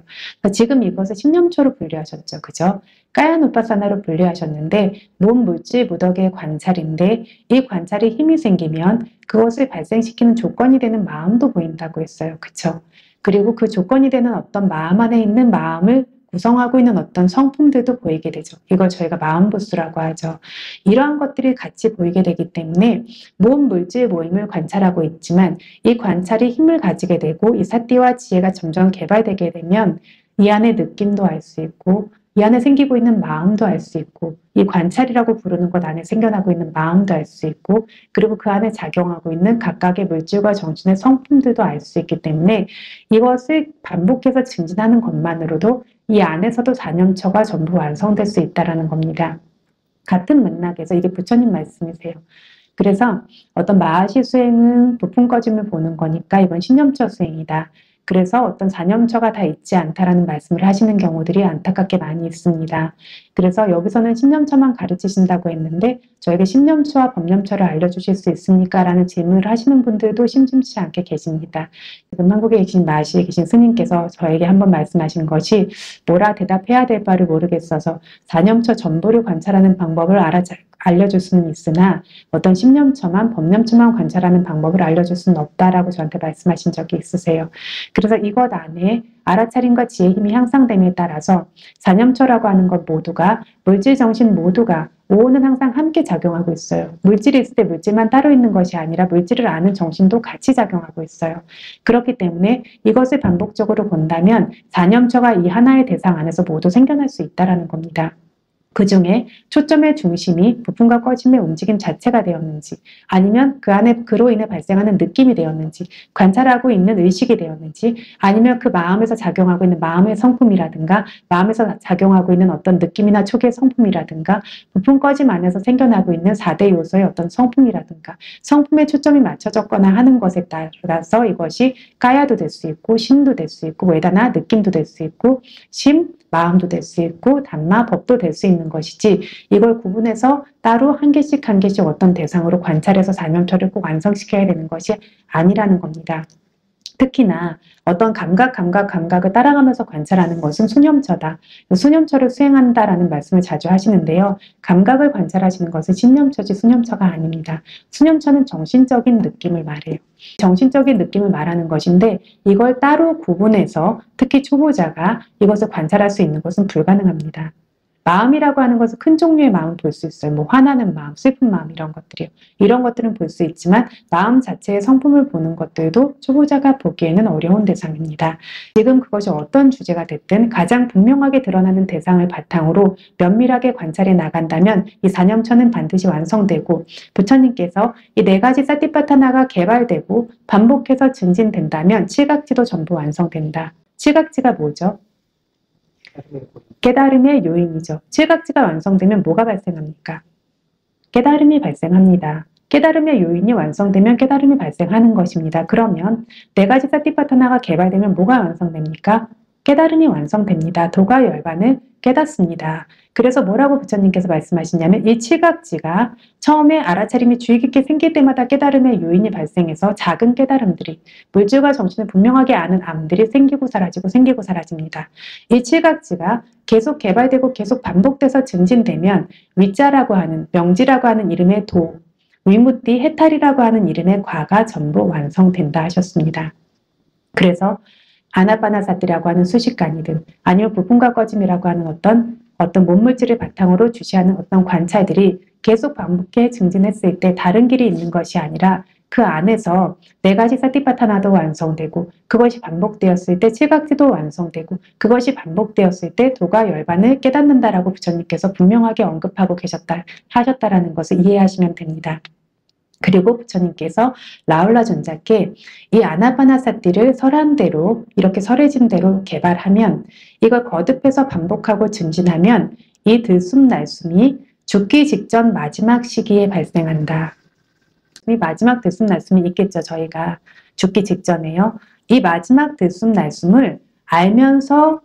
지금 이것을 신념초로 분류하셨죠. 그죠? 까야누파사나로 분류하셨는데 몸 물질 무덕의 관찰인데, 이 관찰에 힘이 생기면 그것을 발생시키는 조건이 되는 마음도 보인다고 했어요. 그쵸? 그리고 그 조건이 되는 어떤 마음 안에 있는 마음을 구성하고 있는 어떤 성품들도 보이게 되죠. 이걸 저희가 마음부수라고 하죠. 이러한 것들이 같이 보이게 되기 때문에 몸 물질 모임을 관찰하고 있지만 이 관찰이 힘을 가지게 되고 이 사띠와 지혜가 점점 개발되게 되면 이 안에 느낌도 알 수 있고 이 안에 생기고 있는 마음도 알 수 있고 이 관찰이라고 부르는 것 안에 생겨나고 있는 마음도 알 수 있고, 그리고 그 안에 작용하고 있는 각각의 물질과 정신의 성품들도 알 수 있기 때문에 이것을 반복해서 증진하는 것만으로도 이 안에서도 사념처가 전부 완성될 수 있다는 겁니다. 같은 맥락에서 이게 부처님 말씀이세요. 그래서 어떤 마하시 수행은 부품 꺼짐을 보는 거니까 이건 신념처 수행이다. 그래서 어떤 사념처가 다 있지 않다라는 말씀을 하시는 경우들이 안타깝게 많이 있습니다. 그래서 여기서는 신념처만 가르치신다고 했는데 저에게 신념처와 법념처를 알려주실 수 있습니까? 라는 질문을 하시는 분들도 심심치 않게 계십니다. 지금 한국에 계신 마하시에 계신 스님께서 저에게 한번 말씀하신 것이 뭐라 대답해야 될 바를 모르겠어서 사념처 전부를 관찰하는 방법을 알려줄 수는 있으나 어떤 신념처만 법념처만 관찰하는 방법을 알려줄 수는 없다라고 저한테 말씀하신 적이 있으세요. 그래서 이것 안에 알아차림과 지혜 힘이 향상됨에 따라서 사념처라고 하는 것 모두가 물질 정신 모두가 오온은 항상 함께 작용하고 있어요. 물질이 있을 때 물질만 따로 있는 것이 아니라 물질을 아는 정신도 같이 작용하고 있어요. 그렇기 때문에 이것을 반복적으로 본다면 사념처가 이 하나의 대상 안에서 모두 생겨날 수 있다는 겁니다. 그 중에 초점의 중심이 부품과 꺼짐의 움직임 자체가 되었는지, 아니면 그 안에 그로 인해 발생하는 느낌이 되었는지, 관찰하고 있는 의식이 되었는지, 아니면 그 마음에서 작용하고 있는 마음의 성품이라든가 마음에서 작용하고 있는 어떤 느낌이나 촉의 성품이라든가 부품 꺼짐 안에서 생겨나고 있는 4대 요소의 어떤 성품이라든가 성품에 초점이 맞춰졌거나 하는 것에 따라서 이것이 까야도 될 수 있고 신도 될 수 있고 외다나 느낌도 될 수 있고 심, 마음도 될 수 있고 담마, 법도 될 수 있는 것이지, 이걸 구분해서 따로 한 개씩 어떤 대상으로 관찰해서 사념처를 꼭 완성시켜야 되는 것이 아니라는 겁니다. 특히나 어떤 감각을 따라가면서 관찰하는 것은 수념처다. 수념처를 수행한다라는 말씀을 자주 하시는데요. 감각을 관찰하시는 것은 신념처지 수념처가 아닙니다. 수념처는 정신적인 느낌을 말해요. 정신적인 느낌을 말하는 것인데 이걸 따로 구분해서 특히 초보자가 이것을 관찰할 수 있는 것은 불가능합니다. 마음이라고 하는 것은 큰 종류의 마음을 볼 수 있어요. 뭐 화나는 마음, 슬픈 마음 이런 것들이요. 이런 것들은 볼 수 있지만 마음 자체의 성품을 보는 것들도 초보자가 보기에는 어려운 대상입니다. 지금 그것이 어떤 주제가 됐든 가장 분명하게 드러나는 대상을 바탕으로 면밀하게 관찰해 나간다면 이 사념천은 반드시 완성되고 부처님께서 이 네 가지 사티파타나가 개발되고 반복해서 증진된다면 칠각지도 전부 완성된다. 칠각지가 뭐죠? 깨달음의 요인이죠. 칠각지가 완성되면 뭐가 발생합니까? 깨달음이 발생합니다. 깨달음의 요인이 완성되면 깨달음이 발생하는 것입니다. 그러면 네 가지 사티파타나가 개발되면 뭐가 완성됩니까? 깨달음이 완성됩니다. 도가 열반을 깨닫습니다. 그래서 뭐라고 부처님께서 말씀하시냐면 이 칠각지가 처음에 알아차림이 주의 깊게 생길 때마다 깨달음의 요인이 발생해서 작은 깨달음들이 물질과 정신을 분명하게 아는 암들이 생기고 사라집니다. 이 칠각지가 계속 개발되고 계속 반복돼서 증진되면 위자라고 하는 명지라고 하는 이름의 도, 위무띠, 해탈이라고 하는 이름의 과가 전부 완성된다 하셨습니다. 그래서 아나파나사티라고 하는 수식관이든 아니면 부품과 꺼짐이라고 하는 어떤 몸물질을 바탕으로 주시하는 어떤 관찰들이 계속 반복해 증진했을 때 다른 길이 있는 것이 아니라 그 안에서 네 가지 사티파타나도 완성되고 그것이 반복되었을 때 칠각지도 완성되고 그것이 반복되었을 때 도가 열반을 깨닫는다라고 부처님께서 분명하게 언급하고 하셨다라는 것을 이해하시면 됩니다. 그리고 부처님께서 라울라 존자께 이 아나파나사티를 설한대로 이렇게 설해진 대로 개발하면 이걸 거듭해서 반복하고 증진하면 이 들숨 날숨이 죽기 직전 마지막 시기에 발생한다. 이 마지막 들숨 날숨이 있겠죠. 저희가 죽기 직전에요. 이 마지막 들숨 날숨을 알면서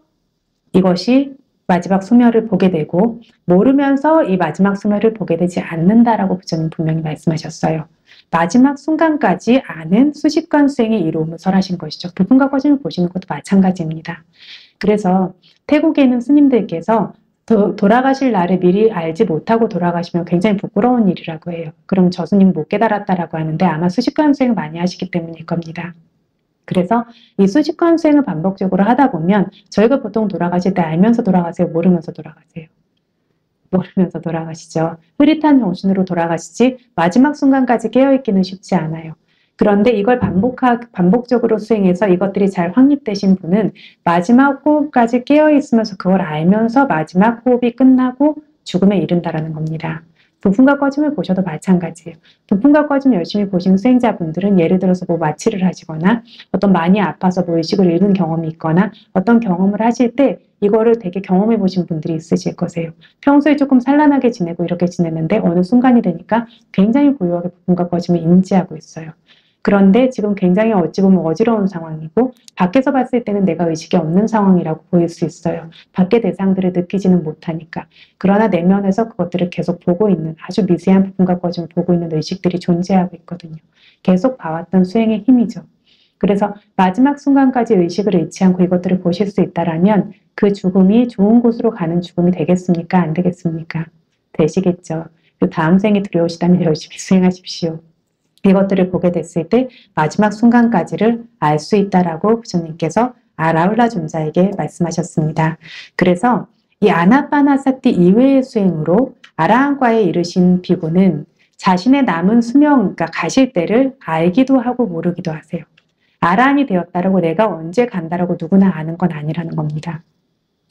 이것이 마지막 수멸을 보게 되고 모르면서 이 마지막 수멸을 보게 되지 않는다라고 부처님 분명히 말씀하셨어요. 마지막 순간까지 아는 수식관 수행의 이로움을 설하신 것이죠. 부품과 꺼짐을 보시는 것도 마찬가지입니다. 그래서 태국에 있는 스님들께서 돌아가실 날을 미리 알지 못하고 돌아가시면 굉장히 부끄러운 일이라고 해요. 그럼 저 스님 못 깨달았다라고 하는데 아마 수식관 수행을 많이 하시기 때문일 겁니다. 그래서 이 수식관 수행을 반복적으로 하다 보면 저희가 보통 돌아가실 때 알면서 돌아가세요? 모르면서 돌아가세요? 모르면서 돌아가시죠. 흐릿한 정신으로 돌아가시지 마지막 순간까지 깨어있기는 쉽지 않아요. 그런데 이걸 반복적으로 수행해서 이것들이 잘 확립되신 분은 마지막 호흡까지 깨어있으면서 그걸 알면서 마지막 호흡이 끝나고 죽음에 이른다라는 겁니다. 부품과 꺼짐을 보셔도 마찬가지예요. 부품과 꺼짐 열심히 보신 수행자분들은 예를 들어서 뭐 마취를 하시거나 어떤 많이 아파서 뭐 의식을 잃은 경험이 있거나 어떤 경험을 하실 때 이거를 되게 경험해 보신 분들이 있으실 거세요. 평소에 조금 산란하게 지내고 이렇게 지냈는데 어느 순간이 되니까 굉장히 고요하게 부품과 꺼짐을 인지하고 있어요. 그런데 지금 굉장히 어찌 보면 어지러운 상황이고 밖에서 봤을 때는 내가 의식이 없는 상황이라고 보일 수 있어요. 밖의 대상들을 느끼지는 못하니까. 그러나 내면에서 그것들을 계속 보고 있는 아주 미세한 부분과 꺼짐을 보고 있는 의식들이 존재하고 있거든요. 계속 봐왔던 수행의 힘이죠. 그래서 마지막 순간까지 의식을 잃지 않고 이것들을 보실 수 있다라면 그 죽음이 좋은 곳으로 가는 죽음이 되겠습니까? 안 되겠습니까? 되시겠죠. 다음 생이 두려우시다면 열심히 수행하십시오. 이것들을 보게 됐을 때 마지막 순간까지를 알 수 있다라고 부처님께서 라울라 존자에게 말씀하셨습니다. 그래서 이 아나파나사티 이외의 수행으로 아라한과에 이르신 비구는 자신의 남은 수명, 그러니까 가실 때를 알기도 하고 모르기도 하세요. 아라한이 되었다라고 내가 언제 간다라고 누구나 아는 건 아니라는 겁니다.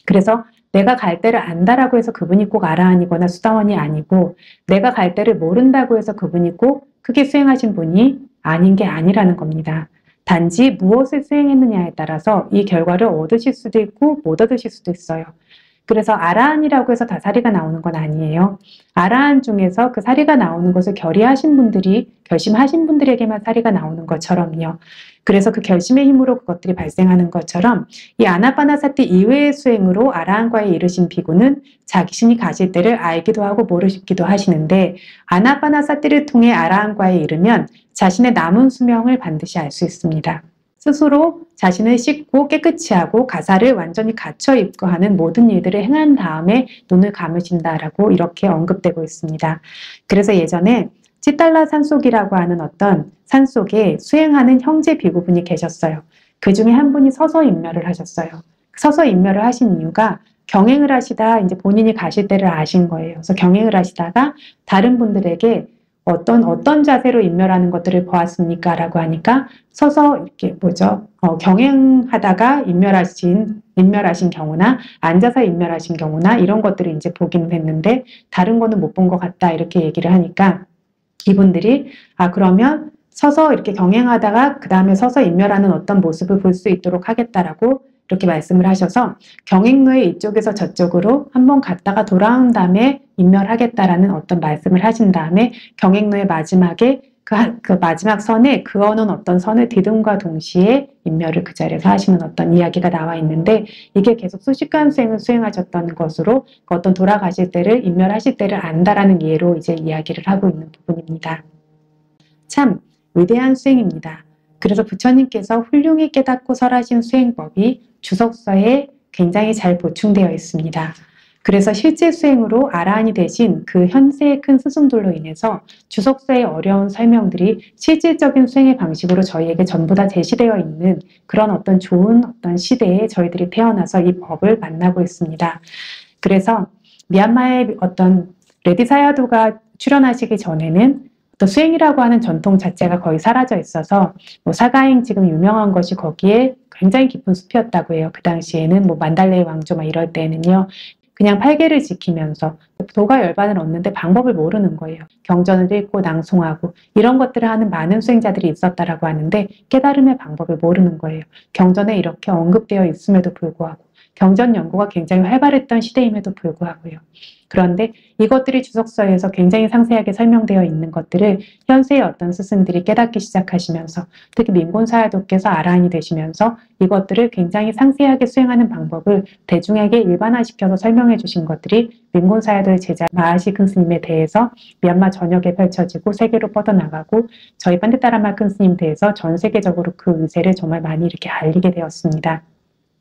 그래서 내가 갈 때를 안다라고 해서 그분이 꼭 아라한이거나 수다원이 아니고 내가 갈 때를 모른다고 해서 그분이 꼭 크게 수행하신 분이 아닌 게 아니라는 겁니다. 단지 무엇을 수행했느냐에 따라서 이 결과를 얻으실 수도 있고 못 얻으실 수도 있어요. 그래서 아라한이라고 해서 다 사리가 나오는 건 아니에요. 아라한 중에서 그 사리가 나오는 것을 결심하신 분들에게만 사리가 나오는 것처럼요. 그래서 그 결심의 힘으로 그것들이 발생하는 것처럼 이 아나파나사티 이외의 수행으로 아라한과에 이르신 비구는 자신이 가실 때를 알기도 하고 모르기도 하시는데 아나파나사티를 통해 아라한과에 이르면 자신의 남은 수명을 반드시 알 수 있습니다. 스스로 자신을 씻고 깨끗이 하고 가사를 완전히 갖춰 입고 하는 모든 일들을 행한 다음에 눈을 감으신다라고 이렇게 언급되고 있습니다. 그래서 예전에 찌달라 산속이라고 하는 어떤 산속에 수행하는 형제 비구분이 계셨어요. 그 중에 한 분이 서서 인멸을 하셨어요. 서서 인멸을 하신 이유가 경행을 하시다 이제 본인이 가실 때를 아신 거예요. 그래서 경행을 하시다가 다른 분들에게 어떤 자세로 인멸하는 것들을 보았습니까? 라고 하니까 서서 이렇게 경행하다가 인멸하신 경우나 앉아서 인멸하신 경우나 이런 것들을 이제 보긴 했는데 다른 거는 못 본 것 같다 이렇게 얘기를 하니까 이분들이 그러면 서서 이렇게 경행하다가 그 다음에 서서 인멸하는 어떤 모습을 볼 수 있도록 하겠다라고 이렇게 말씀을 하셔서 경행로에 이쪽에서 저쪽으로 한번 갔다가 돌아온 다음에 인멸하겠다라는 어떤 말씀을 하신 다음에 경행로의 마지막에 그 마지막 선에 그어놓은 어떤 선을 디딤과 동시에 인멸을 그 자리에서 하시는 어떤 이야기가 나와 있는데 이게 계속 수십간 수행을 수행하셨던 것으로 그 어떤 돌아가실 때를 인멸하실 때를 안다라는 예로 이제 이야기를 하고 있는 부분입니다. 참 위대한 수행입니다. 그래서 부처님께서 훌륭히 깨닫고 설하신 수행법이 주석서에 굉장히 잘 보충되어 있습니다. 그래서 실제 수행으로 아라한이 되신 그 현세의 큰 스승들로 인해서 주석서의 어려운 설명들이 실질적인 수행의 방식으로 저희에게 전부 다 제시되어 있는 그런 어떤 좋은 어떤 시대에 저희들이 태어나서 이 법을 만나고 있습니다. 그래서 미얀마의 어떤 레디 사야도가 출연하시기 전에는 또 수행이라고 하는 전통 자체가 거의 사라져 있어서 사가행 지금 유명한 것이 거기에 굉장히 깊은 숲이었다고 해요. 그 당시에는 만달레이 왕조 이럴 때는요. 그냥 팔계를 지키면서 도가 열반을 얻는데 방법을 모르는 거예요. 경전을 읽고 낭송하고 이런 것들을 하는 많은 수행자들이 있었다라고 하는데 깨달음의 방법을 모르는 거예요. 경전에 이렇게 언급되어 있음에도 불구하고 경전 연구가 굉장히 활발했던 시대임에도 불구하고요. 그런데 이것들이 주석서에서 굉장히 상세하게 설명되어 있는 것들을 현세의 어떤 스승들이 깨닫기 시작하시면서 특히 민곤사야도께서 아라한이 되시면서 이것들을 굉장히 상세하게 수행하는 방법을 대중에게 일반화시켜서 설명해 주신 것들이 민곤사야도의 제자 마하시 큰 스님에 대해서 미얀마 전역에 펼쳐지고 세계로 뻗어나가고 저희 반데타라마 큰 스님 대해서 전 세계적으로 그 의세를 정말 많이 이렇게 알리게 되었습니다.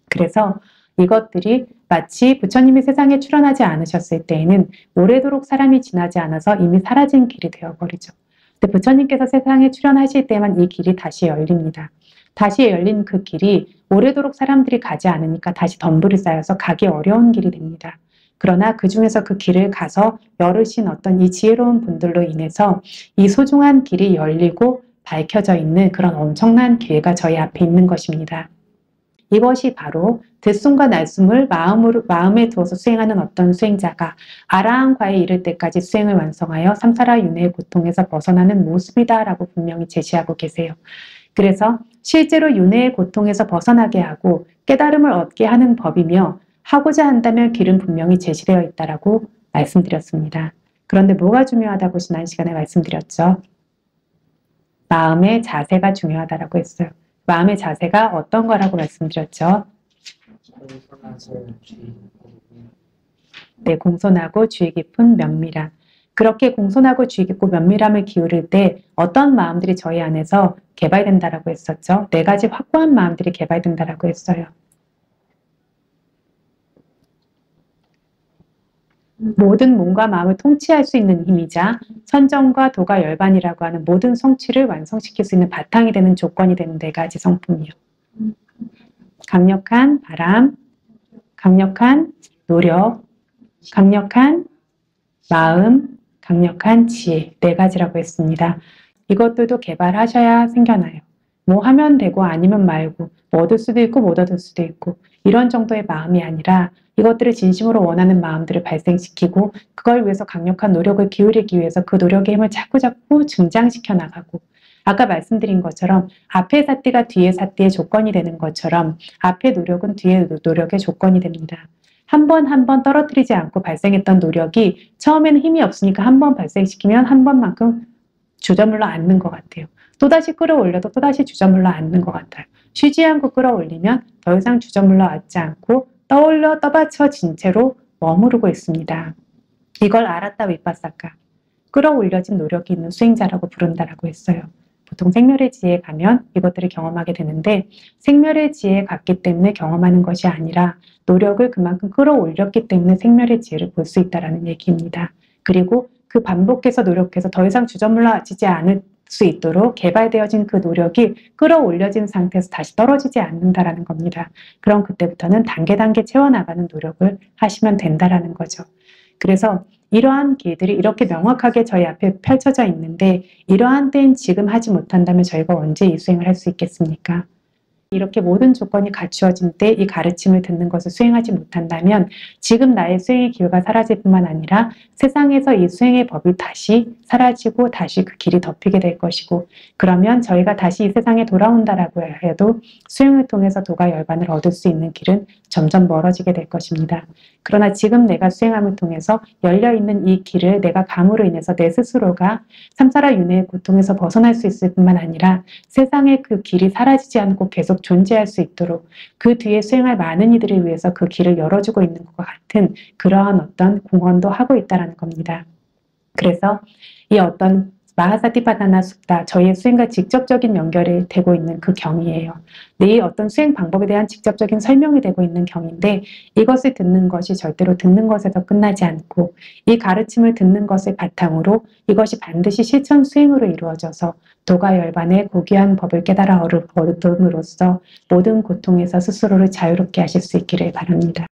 그래서 이것들이 마치 부처님이 세상에 출현하지 않으셨을 때에는 오래도록 사람이 지나지 않아서 이미 사라진 길이 되어버리죠. 근데 부처님께서 세상에 출현하실 때만 이 길이 다시 열립니다. 다시 열린 그 길이 오래도록 사람들이 가지 않으니까 다시 덤불이 쌓여서 가기 어려운 길이 됩니다. 그러나 그 중에서 그 길을 가서 열으신 어떤 이 지혜로운 분들로 인해서 이 소중한 길이 열리고 밝혀져 있는 그런 엄청난 기회가 저희 앞에 있는 것입니다. 이것이 바로 들숨과 날숨을 마음에 두어서 수행하는 어떤 수행자가 아라한과에 이를 때까지 수행을 완성하여 삼사라 윤회의 고통에서 벗어나는 모습이다라고 분명히 제시하고 계세요. 그래서 실제로 윤회의 고통에서 벗어나게 하고 깨달음을 얻게 하는 법이며 하고자 한다면 길은 분명히 제시되어 있다라고 말씀드렸습니다. 그런데 뭐가 중요하다고 지난 시간에 말씀드렸죠? 마음의 자세가 중요하다라고 했어요. 마음의 자세가 어떤 거라고 말씀드렸죠? 네, 공손하고 주의 깊은 면밀함. 그렇게 공손하고 주의 깊고 면밀함을 기울일 때 어떤 마음들이 저희 안에서 개발된다라고 했었죠? 4가지 확고한 마음들이 개발된다라고 했어요. 모든 몸과 마음을 통치할 수 있는 힘이자 선정과 도가 열반이라고 하는 모든 성취를 완성시킬 수 있는 바탕이 되는 조건이 되는 4가지 성품이요. 강력한 바람, 강력한 노력, 강력한 마음, 강력한 지혜 4가지라고 했습니다. 이것들도 개발하셔야 생겨나요. 뭐 하면 되고 아니면 말고 뭐 얻을 수도 있고 못 얻을 수도 있고 이런 정도의 마음이 아니라 이것들을 진심으로 원하는 마음들을 발생시키고 그걸 위해서 강력한 노력을 기울이기 위해서 그 노력의 힘을 자꾸자꾸 증장시켜 나가고 아까 말씀드린 것처럼 앞의 사띠가 뒤의 사띠의 조건이 되는 것처럼 앞의 노력은 뒤의 노력의 조건이 됩니다. 한 번 한 번 떨어뜨리지 않고 발생했던 노력이 처음에는 힘이 없으니까 한 번 발생시키면 한 번만큼 주저물러 앉는 것 같아요. 또다시 끌어올려도 또다시 주저물러 앉는 것 같아요. 쉬지 않고 끌어올리면 더 이상 주저물러 앉지 않고 떠받쳐진 채로 머무르고 있습니다. 이걸 알았다 위빠사카. 끌어올려진 노력이 있는 수행자라고 부른다라고 했어요. 보통 생멸의 지혜에 가면 이것들을 경험하게 되는데 생멸의 지혜에 갔기 때문에 경험하는 것이 아니라 노력을 그만큼 끌어올렸기 때문에 생멸의 지혜를 볼 수 있다는 얘기입니다. 그리고 그 반복해서 노력해서 더 이상 주저물러지지 않을 수 있도록 개발되어진 그 노력이 끌어올려진 상태에서 다시 떨어지지 않는다라는 겁니다. 그럼 그때부터는 단계 채워나가는 노력을 하시면 된다라는 거죠. 그래서 이러한 길들이 이렇게 명확하게 저희 앞에 펼쳐져 있는데 이러한 때인 지금 하지 못한다면 저희가 언제 이 수행을 할 수 있겠습니까? 이렇게 모든 조건이 갖추어진 때 이 가르침을 듣는 것을 수행하지 못한다면 지금 나의 수행의 기회가 사라질 뿐만 아니라 세상에서 이 수행의 법이 다시 사라지고 다시 그 길이 덮이게 될 것이고, 그러면 저희가 다시 이 세상에 돌아온다라고 해도 수행을 통해서 도가 열반을 얻을 수 있는 길은 점점 멀어지게 될 것입니다. 그러나 지금 내가 수행함을 통해서 열려있는 이 길을 내가 감으로 인해서 내 스스로가 삼사라 윤회의 고통에서 벗어날 수 있을 뿐만 아니라 세상에 그 길이 사라지지 않고 계속 존재할 수 있도록 그 뒤에 수행할 많은 이들을 위해서 그 길을 열어주고 있는 것과 같은 그러한 어떤 공헌도 하고 있다는 겁니다. 그래서 이 어떤 마하사티파다나 숫다, 저희의 수행과 직접적인 연결이 되고 있는 그 경이에요. 이 어떤 수행 방법에 대한 직접적인 설명이 되고 있는 경인데 이것을 듣는 것이 절대로 듣는 것에서 끝나지 않고 이 가르침을 듣는 것을 바탕으로 이것이 반드시 실천 수행으로 이루어져서 도가 열반의 고귀한 법을 깨달아 얻음으로써 모든 고통에서 스스로를 자유롭게 하실 수 있기를 바랍니다.